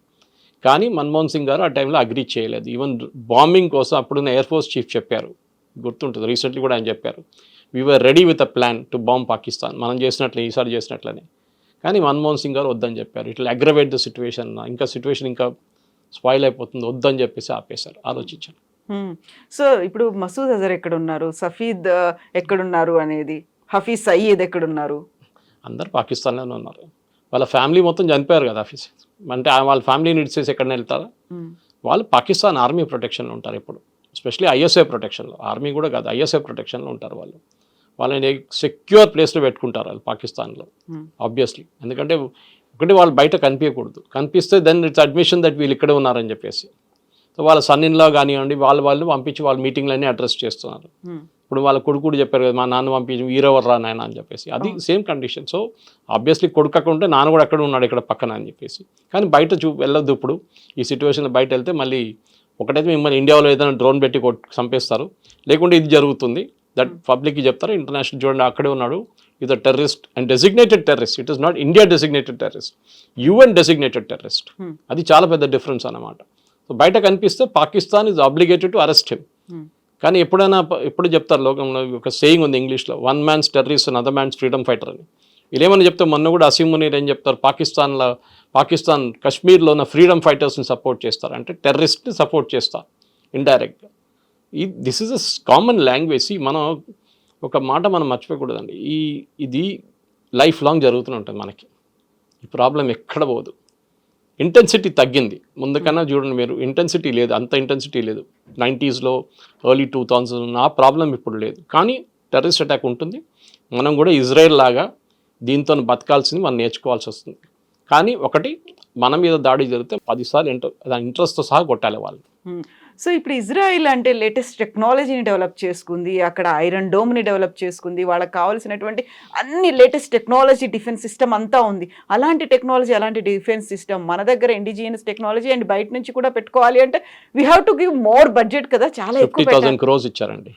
కానీ మన్మోహన్ సింగ్ గారు ఆ టైంలో అగ్రీ చేయలేదు. ఈవెన్ బాంబింగ్ కోసం అప్పుడున్న ఎయిర్ ఫోర్స్ చీఫ్ చెప్పారు, గుర్తుంటుంది, రీసెంట్లీ కూడా ఆయన చెప్పారు, we're ready with a plan to bomb Pakistan, మనం చేసినట్లే ఈసారి చేసినట్లనే. కానీ మన్మోహన్ సింగ్ గారు వద్దని చెప్పారు, ఇట్లా అగ్రవేట్ ద సిచ్యువేషన్, ఇంకా సిచ్యువేషన్ ఇంకా స్పాయిల్ అయిపోతుంది, వద్దని చెప్పేసి ఆపేశారు. ఆలోచించాను. సో ఇప్పుడు మసూద్ అజర్ ఎక్కడున్నారు, సఫీద్ ఎక్కడున్నారు అనేది, హఫీజ్ సయీద్ ఎక్కడున్నారు? అందరు పాకిస్తాన్లోనే ఉన్నారు. వాళ్ళ ఫ్యామిలీ మొత్తం చనిపోయారు కదా ఆఫీస్, అంటే వాళ్ళ ఫ్యామిలీని ఇడిచేసి ఎక్కడనే వెళ్తారా? వాళ్ళు పాకిస్తాన్ ఆర్మీ ప్రొటెక్షన్లో ఉంటారు ఇప్పుడు, ఎస్పెషలీ ఐఎస్ఐ ప్రొటెక్షన్లో, ఆర్మీ కూడా కాదు, ఐఎస్ఐ ప్రొటెక్షన్లో ఉంటారు వాళ్ళు. వాళ్ళని సెక్యూర్ ప్లేస్లో పెట్టుకుంటారు వాళ్ళు పాకిస్తాన్లో, ఆబ్వియస్లీ. ఎందుకంటే ఒకటి వాళ్ళు బయట కనిపించకూడదు, కనిపిస్తే దెన్ ఇట్స్ అడ్మిషన్ దట్ వీళ్ళు ఇక్కడే ఉన్నారని చెప్పేసి. సో వాళ్ళ సన్ ఇన్లా కానివ్వండి, వాళ్ళు పంపించి వాళ్ళ మీటింగ్లన్నీ అడ్రస్ చేస్తున్నారు. ఇప్పుడు వాళ్ళ కొడుకు చెప్పారు కదా, మా నాన్న పంపించి వీరెవరు రా నాయన అని చెప్పేసి, అది సేమ్ కండిషన్. సో ఆబ్వియస్లీ కొడుకు అక్కడ ఉంటే నాన్న కూడా అక్కడ ఉన్నాడు ఇక్కడ పక్కన అని చెప్పేసి. కానీ బయట వెళ్ళొద్దు ఇప్పుడు ఈ సిచ్యువేషన్లో. బయట వెళ్తే మళ్ళీ ఒకటైతే మిమ్మల్ని ఇండియాలో ఏదైనా డ్రోన్ పెట్టి చంపేస్తారు, లేకుంటే ఇది జరుగుతుంది, దట్ పబ్లిక్కి చెప్తారు. ఇంటర్నేషనల్ చూడండి అక్కడే ఉన్నాడు, ఇది terrorist and designated terrorist, it is not India designated terrorist, UN designated terrorist. అది చాలా పెద్ద డిఫరెన్స్ అన్నమాట. సో బయట కనిపిస్తే Pakistan is obligated to arrest him. కానీ ఎప్పుడు చెప్తారు లోకంలో ఒక సేయింగ్ ఉంది ఇంగ్లీష్లో, one man's terrorist and other man's freedom fighter అని. వీళ్ళేమని చెప్తే మొన్న కూడా అసీం మునీర్ ఏం చెప్తారు, పాకిస్తాన్ కశ్మీర్లో ఉన్న ఫ్రీడమ్ ఫైటర్స్ని సపోర్ట్ చేస్తారు, అంటే టెర్రరిస్ట్ని సపోర్ట్ చేస్తారు ఇండైరెక్ట్గా. This is a common language. మనం ఒక మాట మనం మర్చిపోకూడదండి, ఇది లైఫ్ లాంగ్ జరుగుతూనే ఉంటుంది మనకి. ఈ ప్రాబ్లం ఎక్కడ పోదు. ఇంటెన్సిటీ తగ్గింది, ముందుకన్నా చూడండి మీరు, ఇంటెన్సిటీ లేదు, అంత ఇంటెన్సిటీ లేదు. 90s ఎర్లీ 2000 ఆ ప్రాబ్లం ఇప్పుడు లేదు. కానీ టెర్రరిస్ట్ అటాక్ ఉంటుంది, మనం కూడా ఇజ్రాయెల్ లాగా దీంతో బతకాల్సింది మనం నేర్చుకోవాల్సి వస్తుంది. కానీ ఒకటి, మన మీద దాడి జరిగితే 10 సార్లు దాని ఇంట్రెస్ట్తో సహా కొట్టాలి వాళ్ళు. సో ఇప్పుడు ఇజ్రాయిల్ అంటే లేటెస్ట్ టెక్నాలజీని డెవలప్ చేసుకుంది, అక్కడ ఐరన్ డోమ్ని డెవలప్ చేసుకుంది, వాళ్ళకి కావాల్సినటువంటి అన్ని లేటెస్ట్ టెక్నాలజీ, డిఫెన్స్ సిస్టమ్ అంతా ఉంది. అలాంటి టెక్నాలజీ, అలాంటి డిఫెన్స్ సిస్టమ్ మన దగ్గర ఇండిజినియస్ టెక్నాలజీ అండ్ బయట నుంచి కూడా పెట్టుకోవాలి అంటే we have to give more budget కదా, చాలా ఎక్కువ 50,000 crores ఇచ్చారండి.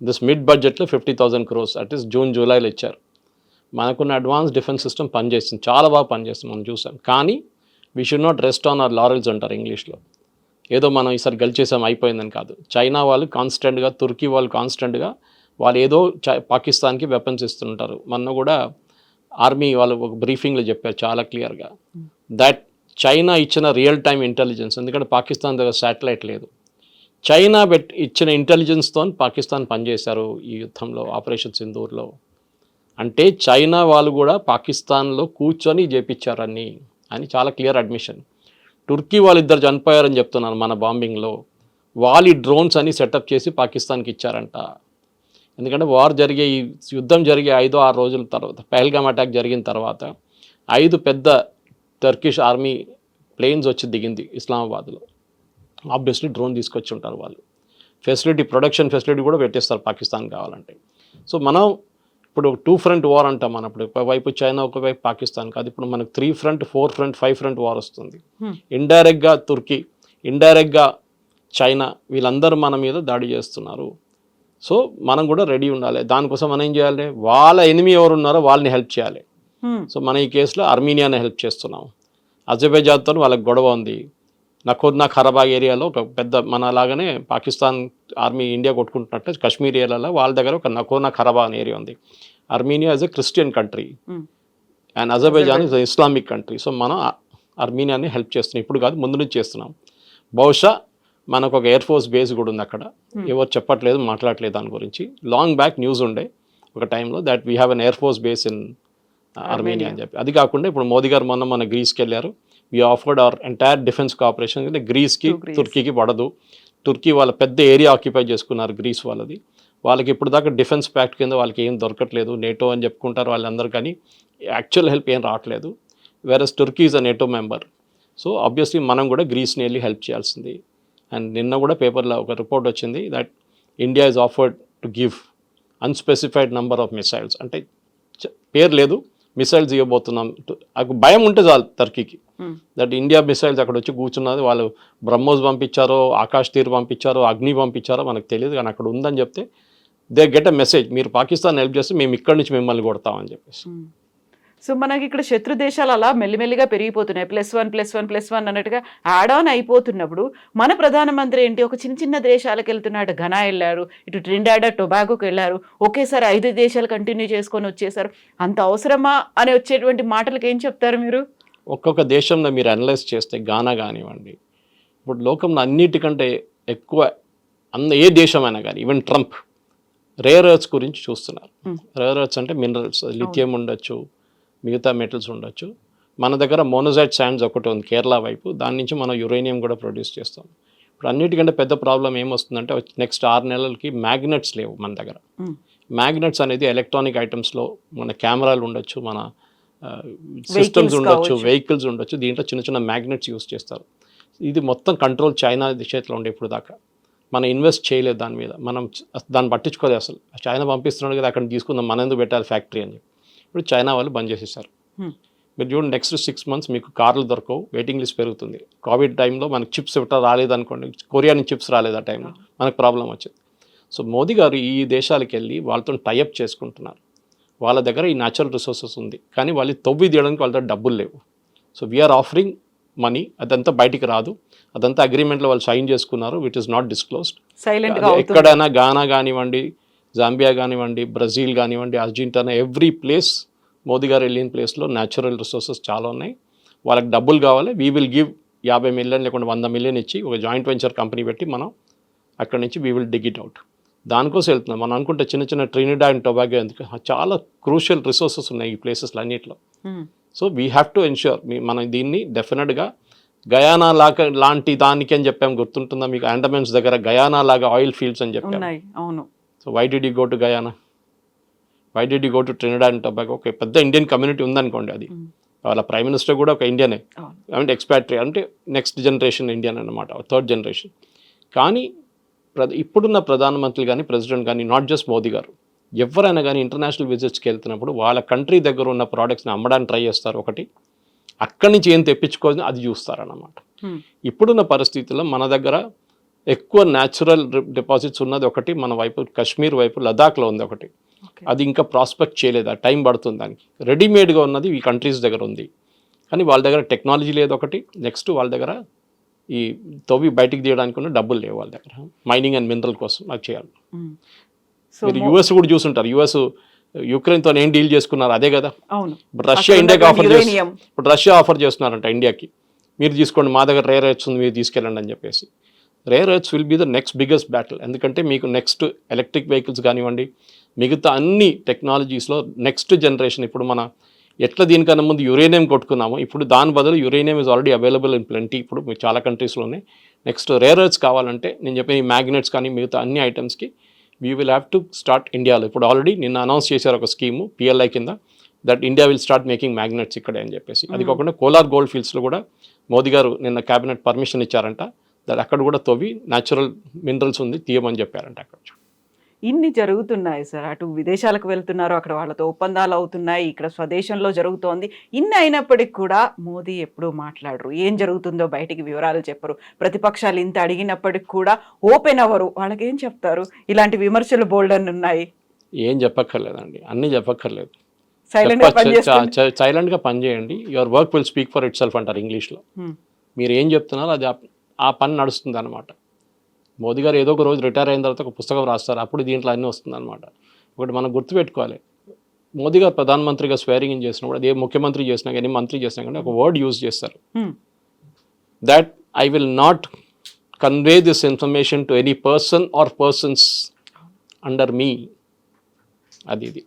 దిస్ మిడ్ బడ్జెట్లో 50,000 crores అట్లీస్ట్ జూలైలో ఇచ్చారు. మనకున్న అడ్వాన్స్ డిఫెన్స్ సిస్టమ్ పనిచేస్తుంది, చాలా బాగా పనిచేస్తుంది, మనం చూసాం. కానీ we should not rest on hour laurels అంటారు ఇంగ్లీష్లో. ఏదో మనం ఈసారి గెలిచేసాం అయిపోయిందని కాదు. చైనా వాళ్ళు కాన్స్టెంట్గా, తుర్కీ వాళ్ళు కాన్స్టెంట్గా వాళ్ళు ఏదో పాకిస్తాన్కి వెపన్స్ ఇస్తుంటారు. మొన్న కూడా ఆర్మీ వాళ్ళు ఒక బ్రీఫింగ్లో చెప్పారు చాలా క్లియర్గా, దట్ చైనా ఇచ్చిన రియల్ టైమ్ ఇంటెలిజెన్స్, ఎందుకంటే పాకిస్తాన్ దగ్గర శాటిలైట్ లేదు, చైనా ఇచ్చిన ఇంటెలిజెన్స్తో పాకిస్తాన్ పనిచేశారు ఈ యుద్ధంలో, ఆపరేషన్ సింధూర్లో. అంటే చైనా వాళ్ళు కూడా పాకిస్తాన్లో కూర్చొని చేపించారని అని చాలా క్లియర్ అడ్మిషన్. టుర్కీ వాళ్ళిద్దరు చనిపోయారని చెప్తున్నారు మన బాంబింగ్లో, వాళ్ళ డ్రోన్స్ అని సెటప్ చేసి పాకిస్తాన్కి ఇచ్చారంట. ఎందుకంటే ఈ యుద్ధం జరిగే 5-6 రోజుల తర్వాత, పహల్గామ్ అటాక్ జరిగిన తర్వాత 5 పెద్ద టర్కిష్ ఆర్మీ ప్లేన్స్ వచ్చి దిగింది ఇస్లామాబాద్లో. ఆబ్వియస్లీ డ్రోన్ తీసుకొచ్చి ఉంటారు వాళ్ళు. ప్రొడక్షన్ ఫెసిలిటీ కూడా పెట్టేస్తారు పాకిస్తాన్ కావాలంటే. సో మనం ఇప్పుడు 2 front వార్ అంటాం మనం. ఇప్పుడు ఒకవైపు చైనా, ఒకవైపు పాకిస్తాన్ కాదు, ఇప్పుడు మనకు 3 front, 4 front, 5 front వార్ వస్తుంది. ఇండైరెక్ట్గా తుర్కీ, ఇండైరెక్ట్గా చైనా, వీళ్ళందరూ మన మీద దాడి చేస్తున్నారు. సో మనం కూడా రెడీ ఉండాలి. దానికోసం మనం ఏం చేయాలి, వాళ్ళ ఎనిమి ఎవరు ఉన్నారో వాళ్ళని హెల్ప్ చేయాలి. సో మన ఈ కేసులో అర్మీనియాని హెల్ప్ చేస్తున్నాం. అజర్బైజాన్తో వాళ్ళకి గొడవ ఉంది. నకోర్నా ఖరాబాగ్ ఏరియాలో ఒక పెద్ద, మన లాగానే పాకిస్తాన్ ఆర్మీ ఇండియా కొట్టుకుంటున్నట్టు కశ్మీర్ ఏరియాలో వాళ్ళ దగ్గర ఒక నకోర్నా ఖరాబాగ్ అనే ఏరియా ఉంది. Armenia is a Christian country and Azerbaijan is Islamic country. So మనం అర్మీనియాని హెల్ప్ చేస్తున్నాం, ఇప్పుడు కాదు ముందు నుంచి చేస్తున్నాం. బహుశా మనకు ఒక ఎయిర్ ఫోర్స్ బేస్ కూడా ఉంది అక్కడ, ఎవరు చెప్పట్లేదు, మాట్లాడలేదు దాని గురించి. లాంగ్ బ్యాక్ న్యూస్ ఉండే ఒక టైంలో that we have an air force base in Armenia అని చెప్పి. అది కాకుండా ఇప్పుడు మోదీ గారు మన గ్రీస్కి వెళ్ళారు. We offered our entire defence cooperation. గ్రీస్కి తుర్కీకి పడదు, తుర్కీ వాళ్ళ పెద్ద ఏరియా ఆక్యుపై చేసుకున్నారు గ్రీస్ వాళ్ళది. వాళ్ళకి ఇప్పుడు దాకా డిఫెన్స్ ప్యాక్ట్ కింద వాళ్ళకి ఏం దొరకట్లేదు, నేటో అని చెప్పుకుంటారు వాళ్ళందరూ, కానీ యాక్చువల్ హెల్ప్ ఏం రావట్లేదు. Whereas Turkey is a NATO member. So obviously మనం కూడా గ్రీస్ని వెళ్ళి హెల్ప్ చేయాల్సింది. అండ్ నిన్న కూడా పేపర్లో ఒక రిపోర్ట్ వచ్చింది that India is offered to give unspecified number of missiles, అంటే పేరు లేదు, మిసైల్స్ ఇవ్వబోతున్నాం. భయం ఉంటే చాలు టర్కీకి, దట్ ఇండియా మిసైల్స్ అక్కడ వచ్చి కూర్చున్నది, వాళ్ళు బ్రహ్మోస్ పంపించారో, ఆకాష్ తీర్ పంపించారో, అగ్ని పంపించారో మనకు తెలియదు, కానీ అక్కడ ఉందని చెప్తే దే గెట్ అ మెసేజ్, మీరు పాకిస్తాన్ హెల్ప్ చేస్తే మేము ఇక్కడి నుంచి మిమ్మల్ని కొడతామని చెప్పేసి. సో మనకి ఇక్కడ శత్రు దేశాలు అలా మెల్లిమెల్లిగా పెరిగిపోతున్నాయి, +1 అన్నట్టుగా యాడ్ ఆన్ అయిపోతున్నప్పుడు మన ప్రధానమంత్రి ఏంటి ఒక చిన్న చిన్న దేశాలకు వెళ్తున్నాడు, ఘనా వెళ్ళారు, ఇటు ట్రినిడాడ్ టొబాగోకి వెళ్ళారు, ఒకేసారి 5 దేశాలు కంటిన్యూ చేసుకొని వచ్చేసారు. అంత అవసరమా అని వచ్చేటువంటి మాటలకు ఏం చెప్తారు మీరు? ఒక్కొక్క దేశంలో మీరు అనలైజ్ చేస్తే గానా కానివ్వండి, ఇప్పుడు లోకంలో అన్నిటికంటే ఎక్కువ ఏ దేశమైనా కానీ ఈవెన్ ట్రంప్ రేర్ ఎర్త్స్ గురించి చూస్తున్నారు. రేర్ ఎర్త్స్ అంటే మినరల్స్, లిథియం ఉండొచ్చు, మిగతా మెటల్స్ ఉండొచ్చు. మన దగ్గర మోనోజైట్ శాండ్స్ ఒకటి ఉంది కేరళ వైపు, దాని నుంచి మనం యురేనియం కూడా ప్రొడ్యూస్ చేస్తాం. ఇప్పుడు అన్నిటికంటే పెద్ద ప్రాబ్లం ఏమొస్తుందంటే నెక్స్ట్ 6 నెలలకి మ్యాగ్నెట్స్ లేవు మన దగ్గర. మ్యాగ్నెట్స్ అనేది ఎలక్ట్రానిక్ ఐటమ్స్లో మన కెమెరాలు ఉండొచ్చు, మన సిస్టమ్స్ ఉండొచ్చు, వెహికల్స్ ఉండొచ్చు, దీంట్లో చిన్న చిన్న మ్యాగ్నెట్స్ యూస్ చేస్తారు. ఇది మొత్తం కంట్రోల్ చైనా చేతిలో ఉండే ఇప్పుడు దాకా. మనం ఇన్వెస్ట్ చేయలేదు దాని మీద, మనం దాన్ని పట్టించుకోలేదు అసలు. చైనా పంపిస్తున్నాడు కదా అక్కడ తీసుకుందాం, మన ఎందుకు పెట్టాలి ఫ్యాక్టరీ అని చెప్పి. ఇప్పుడు చైనా వాళ్ళు బంద్ చేసేసారు. మీరు చూడండి నెక్స్ట్ 6 months మీకు కార్లు దొరకవు, వెయిటింగ్ లిస్ట్ పెరుగుతుంది. కోవిడ్ టైంలో మనకు చిప్స్ ఇవ్వటం రాలేదనుకోండి, కొరియా నుంచి చిప్స్ రాలేదు ఆ టైంలో, మనకు ప్రాబ్లం వచ్చింది. సో మోదీ గారు ఈ దేశాలకు వెళ్ళి వాళ్ళతో టైఅప్ చేసుకుంటున్నారు. వాళ్ళ దగ్గర ఈ న్యాచురల్ రిసోర్సెస్ ఉంది, కానీ వాళ్ళు తవ్వి తీయడానికి వాళ్ళ దగ్గర డబ్బులు లేవు. సో వీఆర్ ఆఫరింగ్ మనీ, అదంతా బయటికి రాదు, అదంతా అగ్రిమెంట్లో వాళ్ళు సైన్ చేసుకున్నారు, విచ్ ఇస్ నాట్ డిస్క్లోజ్డ్. ఎక్కడైనా గానా కానివ్వండి, జాంబియా కానివ్వండి, బ్రెజిల్ కానివ్వండి, అర్జెంటీనా, ఎవ్రీ ప్లేస్ మోదీ గారు వెళ్ళిన ప్లేస్లో న్యాచురల్ రిసోర్సెస్ చాలా ఉన్నాయి. వాళ్ళకి డబ్బులు కావాలి, వీ విల్ గివ్ 50 million లేకుండా 100 million ఇచ్చి ఒక జాయింట్ వెంచర్ కంపెనీ పెట్టి మనం అక్కడి నుంచి we will dig it out. దానికోసం వెళ్తున్నాం. మనం అనుకుంటే చిన్న చిన్న ట్రినిడాడ్ అండ్ టొబాగో ఎందుకు, చాలా క్రూషియల్ రిసోర్సెస్ ఉన్నాయి ఈ ప్లేసెస్లో అన్నింటిలో. So we have to ensure మనం దీన్ని డెఫినెట్గా గయానా లాగా లాంటి దానికి అని చెప్పాము, గుర్తుంటుందా మీకు? అండమాన్స్ దగ్గర గయానా లాగా ఆయిల్ ఫీల్డ్స్ అని చెప్పాము. అవును. So why did you go to Guyana, why did you go to Trinidad and Tobago? ఒక పెద్ద ఇండియన్ కమ్యూనిటీ ఉందనుకోండి, అది వాళ్ళ ప్రైమ్ మినిస్టర్ కూడా ఒక ఇండియనే, అంటే ఎక్స్పాట్రీ, అంటే నెక్స్ట్ జనరేషన్ ఇండియన్ అన్నమాట, 3rd generation. కానీ ఇప్పుడున్న ప్రధానమంత్రి కానీ ప్రెసిడెంట్ కానీ, నాట్ జస్ట్ మోదీ గారు, ఎవరైనా కానీ ఇంటర్నేషనల్ విజిట్స్కి వెళ్తున్నప్పుడు వాళ్ళ కంట్రీ దగ్గర ఉన్న ప్రోడక్ట్స్ని అమ్మడానికి ట్రై చేస్తారు. ఒకటి అక్కడి నుంచి ఏం తెప్పించుకోవాలని అది చూస్తారన్నమాట. ఇప్పుడున్న పరిస్థితుల్లో మన దగ్గర ఎక్కువ న్యాచురల్ డిపాజిట్స్ ఉన్నది ఒకటి మన వైపు, కాశ్మీర్ వైపు, లదాఖ్లో ఉంది ఒకటి, అది ఇంకా ప్రాస్పెక్ట్ చేయలేదు, ఆ టైం పడుతుంది దానికి. రెడీమేడ్గా ఉన్నది ఈ కంట్రీస్ దగ్గర ఉంది, కానీ వాళ్ళ దగ్గర టెక్నాలజీ లేదు ఒకటి, నెక్స్ట్ వాళ్ళ దగ్గర ఈ తవ్వి బయటికి తీయడానికి ఉన్న డబ్బులు లేవు వాళ్ళ దగ్గర, మైనింగ్ అండ్ మినరల్ కోసం నాకు చేయాలి. మీరు యుఎస్ కూడా చూసుంటారు, యుఎస్ యుక్రెయిన్తో ఏం డీల్ చేసుకున్నారు, అదే కదా. ఇప్పుడు రష్యా ఇండియాకి ఆఫర్ చేస్తున్నారు, ఇప్పుడు రష్యా ఆఫర్ చేస్తున్నారంట ఇండియాకి, మీరు తీసుకోండి మా దగ్గర రేర్ ఎర్త్స్ ఉంది మీరు తీసుకెళ్ళండి అని చెప్పేసి. Rare earths will be the next biggest battle, ఎందుకంటే మీకు నెక్స్ట్ ఎలక్ట్రిక్ వెహికల్స్ కానివ్వండి, మిగతా అన్ని టెక్నాలజీస్లో నెక్స్ట్ జనరేషన్. ఇప్పుడు మన ఎట్లా దీనికన్నా ముందు యురేనియం కొట్టుకున్నాము, ఇప్పుడు దాని బదులు uranium is already available in plenty ఇప్పుడు మీకు చాలా కంట్రీస్లోనే. నెక్స్ట్ రేర్ ఎర్త్స్ కావాలంటే నేను చెప్పిన ఈ మ్యాగ్నెట్స్ కానీ మిగతా అన్ని ఐటమ్స్కి we will have to start ఇండియాలో. ఇప్పుడు ఆల్రెడీ నిన్న అనౌన్స్ చేశారు ఒక స్కీము పిఎల్ఐ కింద, that India will start making magnets ఇక్కడే అని చెప్పేసి. అది కాకుండా కోలార్ గోల్డ్ ఫీల్డ్స్లో కూడా మోదీ గారు నిన్న క్యాబినెట్ పర్మిషన్ ఇచ్చారంట, దట్ అక్కడ కూడా తవ్వి న్యాచురల్ మినరల్స్ ఉంది తీయమని చెప్పారంట. అక్కడ ఇన్ని జరుగుతున్నాయి సార్, అటు విదేశాలకు వెళ్తున్నారు, అక్కడ వాళ్ళతో ఒప్పందాలు అవుతున్నాయి, ఇక్కడ స్వదేశంలో జరుగుతోంది. ఇన్ని అయినప్పటికీ కూడా మోదీ ఎప్పుడూ మాట్లాడరు, ఏం జరుగుతుందో బయటికి వివరాలు చెప్పరు. ప్రతిపక్షాలు ఇంత అడిగినప్పటికి కూడా ఓపెన్ అవ్వరు. వాళ్ళకి ఏం చెప్తారు? ఇలాంటి విమర్శలు బోల్డ్ అని ఉన్నాయి. ఏం చెప్పక్కర్లేదండి, అన్నీ చెప్పక్కర్లేదు, సైలెంట్గా పనిచేయండి. Your work will speak for it self అంటారు ఇంగ్లీష్లో. మీరు ఏం చెప్తున్నారో అది ఆ పని నడుస్తుంది అనమాట. మోదీ గారు ఏదో ఒక రోజు రిటైర్ అయిన తర్వాత ఒక పుస్తకం రాస్తారు, అప్పుడు దీంట్లో అన్నీ వస్తుంది అనమాట. ఒకటి మనం గుర్తుపెట్టుకోవాలి, మోదీ గారు ప్రధానమంత్రిగా స్వేరింగ్ ఇన్ చేసినప్పుడు, అది ఏ ముఖ్యమంత్రి చేసినా కానీ మంత్రి చేసినా కానీ ఒక వర్డ్ యూజ్ చేస్తారు, that I will not convey this information to any person or persons under మీ. అది ఇది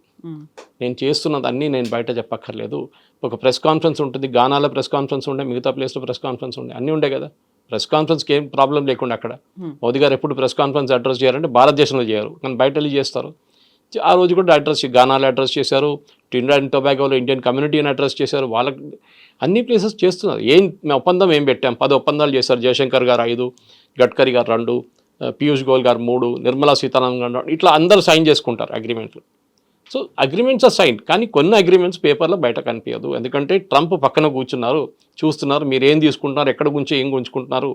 నేను చేస్తున్నది అన్నీ నేను బయట చెప్పక్కర్లేదు. ఒక ప్రెస్ కాన్ఫరెన్స్ ఉంటుంది, గానాలో ప్రెస్ కాన్ఫరెన్స్ ఉండే, మిగతా ప్లేస్లో ప్రెస్ కాన్ఫరెన్స్ ఉండే, అన్నీ ఉండే కదా. ప్రెస్ కాన్ఫరెన్స్కి ఏం ప్రాబ్లం లేకుండా అక్కడ మోదీ గారు ఎప్పుడు ప్రెస్ కాన్ఫరెన్స్ అడ్రస్ చేయాలంటే భారతదేశంలో చేయరు, కానీ బయట వెళ్ళి చేస్తారు. ఆ రోజు కూడా అడ్రస్ గానాలో అడ్రస్ చేశారు, ట్రినిడాడ్ అండ్ టొబాగోలో ఇండియన్ కమ్యూనిటీని అడ్రస్ చేశారు, వాళ్ళకి అన్ని ప్లేసెస్ చేస్తున్నారు. ఒప్పందం ఏం పెట్టాం, 10 ఒప్పందాలు చేశారు. జయశంకర్ గారు 5, గడ్కరీ గారు 2, పీయూష్ గోయల్ గారు 3, నిర్మలా సీతారామన్ గారు 2, ఇట్లా అందరూ సైన్ చేసుకుంటారు అగ్రిమెంట్లు. సో అగ్రిమెంట్స్ ఆర్ సైన్, కానీ కొన్ని అగ్రిమెంట్స్ పేపర్లో బయట కనిపించదు, ఎందుకంటే ట్రంప్ పక్కన కూర్చున్నారు, చూస్తున్నారు మీరు ఏం తీసుకుంటున్నారు, ఎక్కడ గురించి ఏం గుంజుకుంటున్నారు.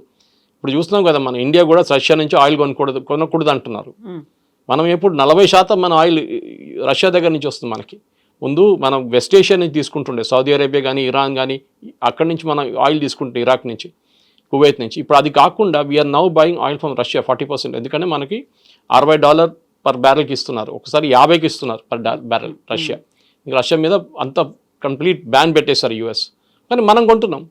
ఇప్పుడు చూస్తున్నాం కదా, మన ఇండియా కూడా రష్యా నుంచి ఆయిల్ కొనకూడదు అంటున్నారు. మనం ఎప్పుడు 40% మన ఆయిల్ రష్యా దగ్గర నుంచి వస్తుంది మనకి. ముందు మనం వెస్ట్ ఏషియా నుంచి తీసుకుంటుండే, సౌదీ అరేబియా కానీ ఇరాన్ కానీ, అక్కడి నుంచి మనం ఆయిల్ తీసుకుంటే ఇరాక్ నుంచి, కువైత్ నుంచి. ఇప్పుడు అది కాకుండా we're now buying oil from Russia 40%. ఎందుకంటే మనకి $60 పర్ బ్యారెల్కి ఇస్తున్నారు, ఒకసారి 50కి ఇస్తున్నారు పర్ బ్యారెల్ రష్యా. ఇంకా రష్యా మీద అంత కంప్లీట్ బ్యాన్ పెట్టేశారు యూఎస్. కానీ మనం కొంటున్నాం.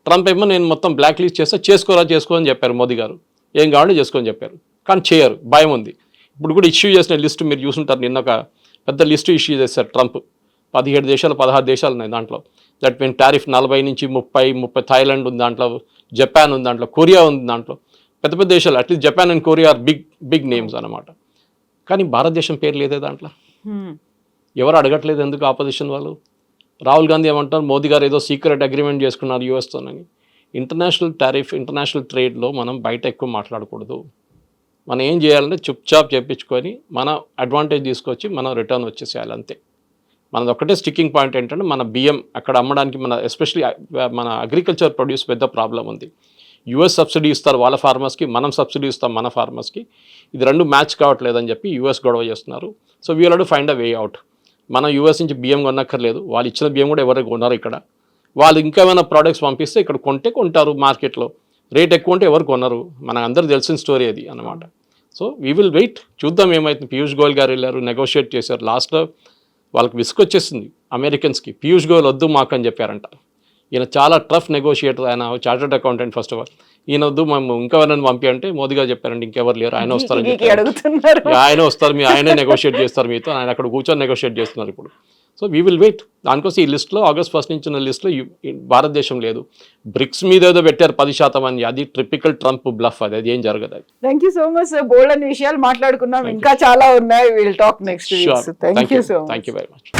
ట్రంప్ ఏమో నేను మొత్తం బ్లాక్ లిస్ట్ చేస్తే చేసుకోని చెప్పారు మోదీ గారు. ఏం కావాలో చేసుకొని చెప్పారు, కానీ చేయరు, భయం ఉంది. ఇప్పుడు కూడా ఇష్యూ చేసిన లిస్టు మీరు చూసుంటారు, నిన్న ఒక పెద్ద లిస్టు ఇష్యూ చేశారు ట్రంప్. 17 దేశాలు 16 దేశాలు ఉన్నాయి దాంట్లో. దట్ మీన్ టారిఫ్ 40 నుంచి 30 థాయిలాండ్ ఉంది దాంట్లో, జపాన్ ఉంది దాంట్లో, కొరియా ఉంది దాంట్లో. పెద్ద పెద్ద దేశాలు, at least Japan and Korea are big names అనమాట. కానీ భారతదేశం పేరు లేదే దాంట్లో. ఎవరు అడగట్లేదు ఎందుకు ఆపోజిషన్ వాళ్ళు. రాహుల్ గాంధీ ఏమంటారు, మోదీ గారు ఏదో సీక్రెట్ అగ్రిమెంట్ చేసుకున్నారు యూఎస్తోనని. ఇంటర్నేషనల్ టారిఫ్, ఇంటర్నేషనల్ ట్రేడ్లో మనం బయట ఎక్కువ మాట్లాడకూడదు. మనం ఏం చేయాలంటే చుప్చాప్ చేయించుకొని మన అడ్వాంటేజ్ తీసుకొచ్చి మనం రిటర్న్ వచ్చేసేయాలి అంతే. మనది ఒక్కటే స్టిక్కింగ్ పాయింట్ ఏంటంటే మన బియ్యం అక్కడ అమ్మడానికి మన ఎస్పెషలీ మన అగ్రికల్చర్ ప్రొడ్యూస్ పెద్ద ప్రాబ్లం ఉంది. యూఎస్ సబ్సిడీ ఇస్తారు వాళ్ళ ఫార్మర్స్కి, మనం సబ్సిడీ ఇస్తాం మన ఫార్మర్స్కి. ఇది రెండు మ్యాచ్ కావట్లేదని చెప్పి యూఎస్ గొడవ చేస్తున్నారు. So we will to find a way out. మనం యూఎస్ నుంచి బియ్యం కొనక్కర్లేదు, వాళ్ళు ఇచ్చిన బియ్యం కూడా ఎవరు కొన్నారు ఇక్కడ. వాళ్ళు ఇంకేమైనా ప్రోడక్ట్స్ పంపిస్తే ఇక్కడ కొంటారు మార్కెట్లో. రేట్ ఎక్కువ ఉంటే ఎవరు కొనరు, మనకు అందరూ తెలిసిన స్టోరీ అది అన్నమాట. సో వీ విల్ వెయిట్, చూద్దాం ఏమైతుంది. పీయూష్ గోయల్ గారు వెళ్ళారు, నెగోషియేట్ చేశారు. లాస్ట్లో వాళ్ళకి విసుకొచ్చేసింది అమెరికన్స్కి, పీయూష్ గోయల్ వద్దు మాకు అని చెప్పారంట. ఈయన చాలా టఫ్ నెగోషియేటర్, ఆయన chartered accountant first of all. ఈయన వద్దు మేము ఇంకెవరైనా పంపి అంటే మోదీ గారు చెప్పారంటే ఇంకెవరు లేరు, ఆయన వస్తారని చెప్పారు. ఆయన వస్తారు, ఆయనే నెగోషియేట్ చేస్తారు మీతో, ఆయన అక్కడ కూర్చొని నెగోషియేట్ చేస్తున్నారు ఇప్పుడు. So we will wait. దానికోసం ఈ లిస్ట్లో ఆగస్ట్ 1 నుంచి ఉన్న లిస్ట్లో భారతదేశం లేదు. బ్రిక్స్ మీద ఏదో పెట్టారు 10% అని, అది ట్రిపికల్ ట్రంప్ బ్లఫ్, అది ఏం జరగదు. అది thank you so much sir, bold అనే విషయాలు మాట్లాడుకున్నాం, ఇంకా చాలా ఉన్నాయి. Will talk next week. Thank you so much. Thank you very much.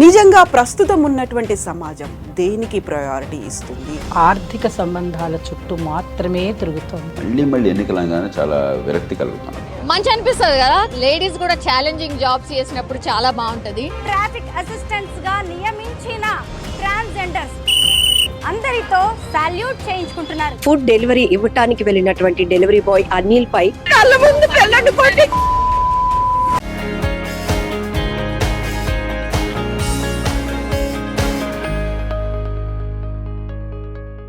నిజంగా ప్రస్తుతం ఉన్నటువంటి సమాజం దేనికి ప్రయారిటీ ఇస్తుంది? ఆర్థిక సంబంధాల చుట్టూ మాత్రమే తిరుగుతోంది. మళ్ళీ ఎన్నికలంగానే చాలా విరక్తి కలుగుతాను. మంచి అనిపిస్తుంది కదా, లేడీస్ కూడా ఛాలెంజింగ్ జాబ్స్ చేసినప్పుడు చాలా బాగుంటది. ట్రాఫిక్ అసిస్టెంట్స్ గా నియమించిన ట్రాన్స్జెండర్స్ అందరితో సాల్యూట్ చేయించుకుంటున్నారు. ఫుడ్ డెలివరీ ఇవ్వటానికి వెళ్ళినటువంటి డెలివరీ బాయ్ అనిల్ పై కళ్ళ ముందు పెళ్ళండి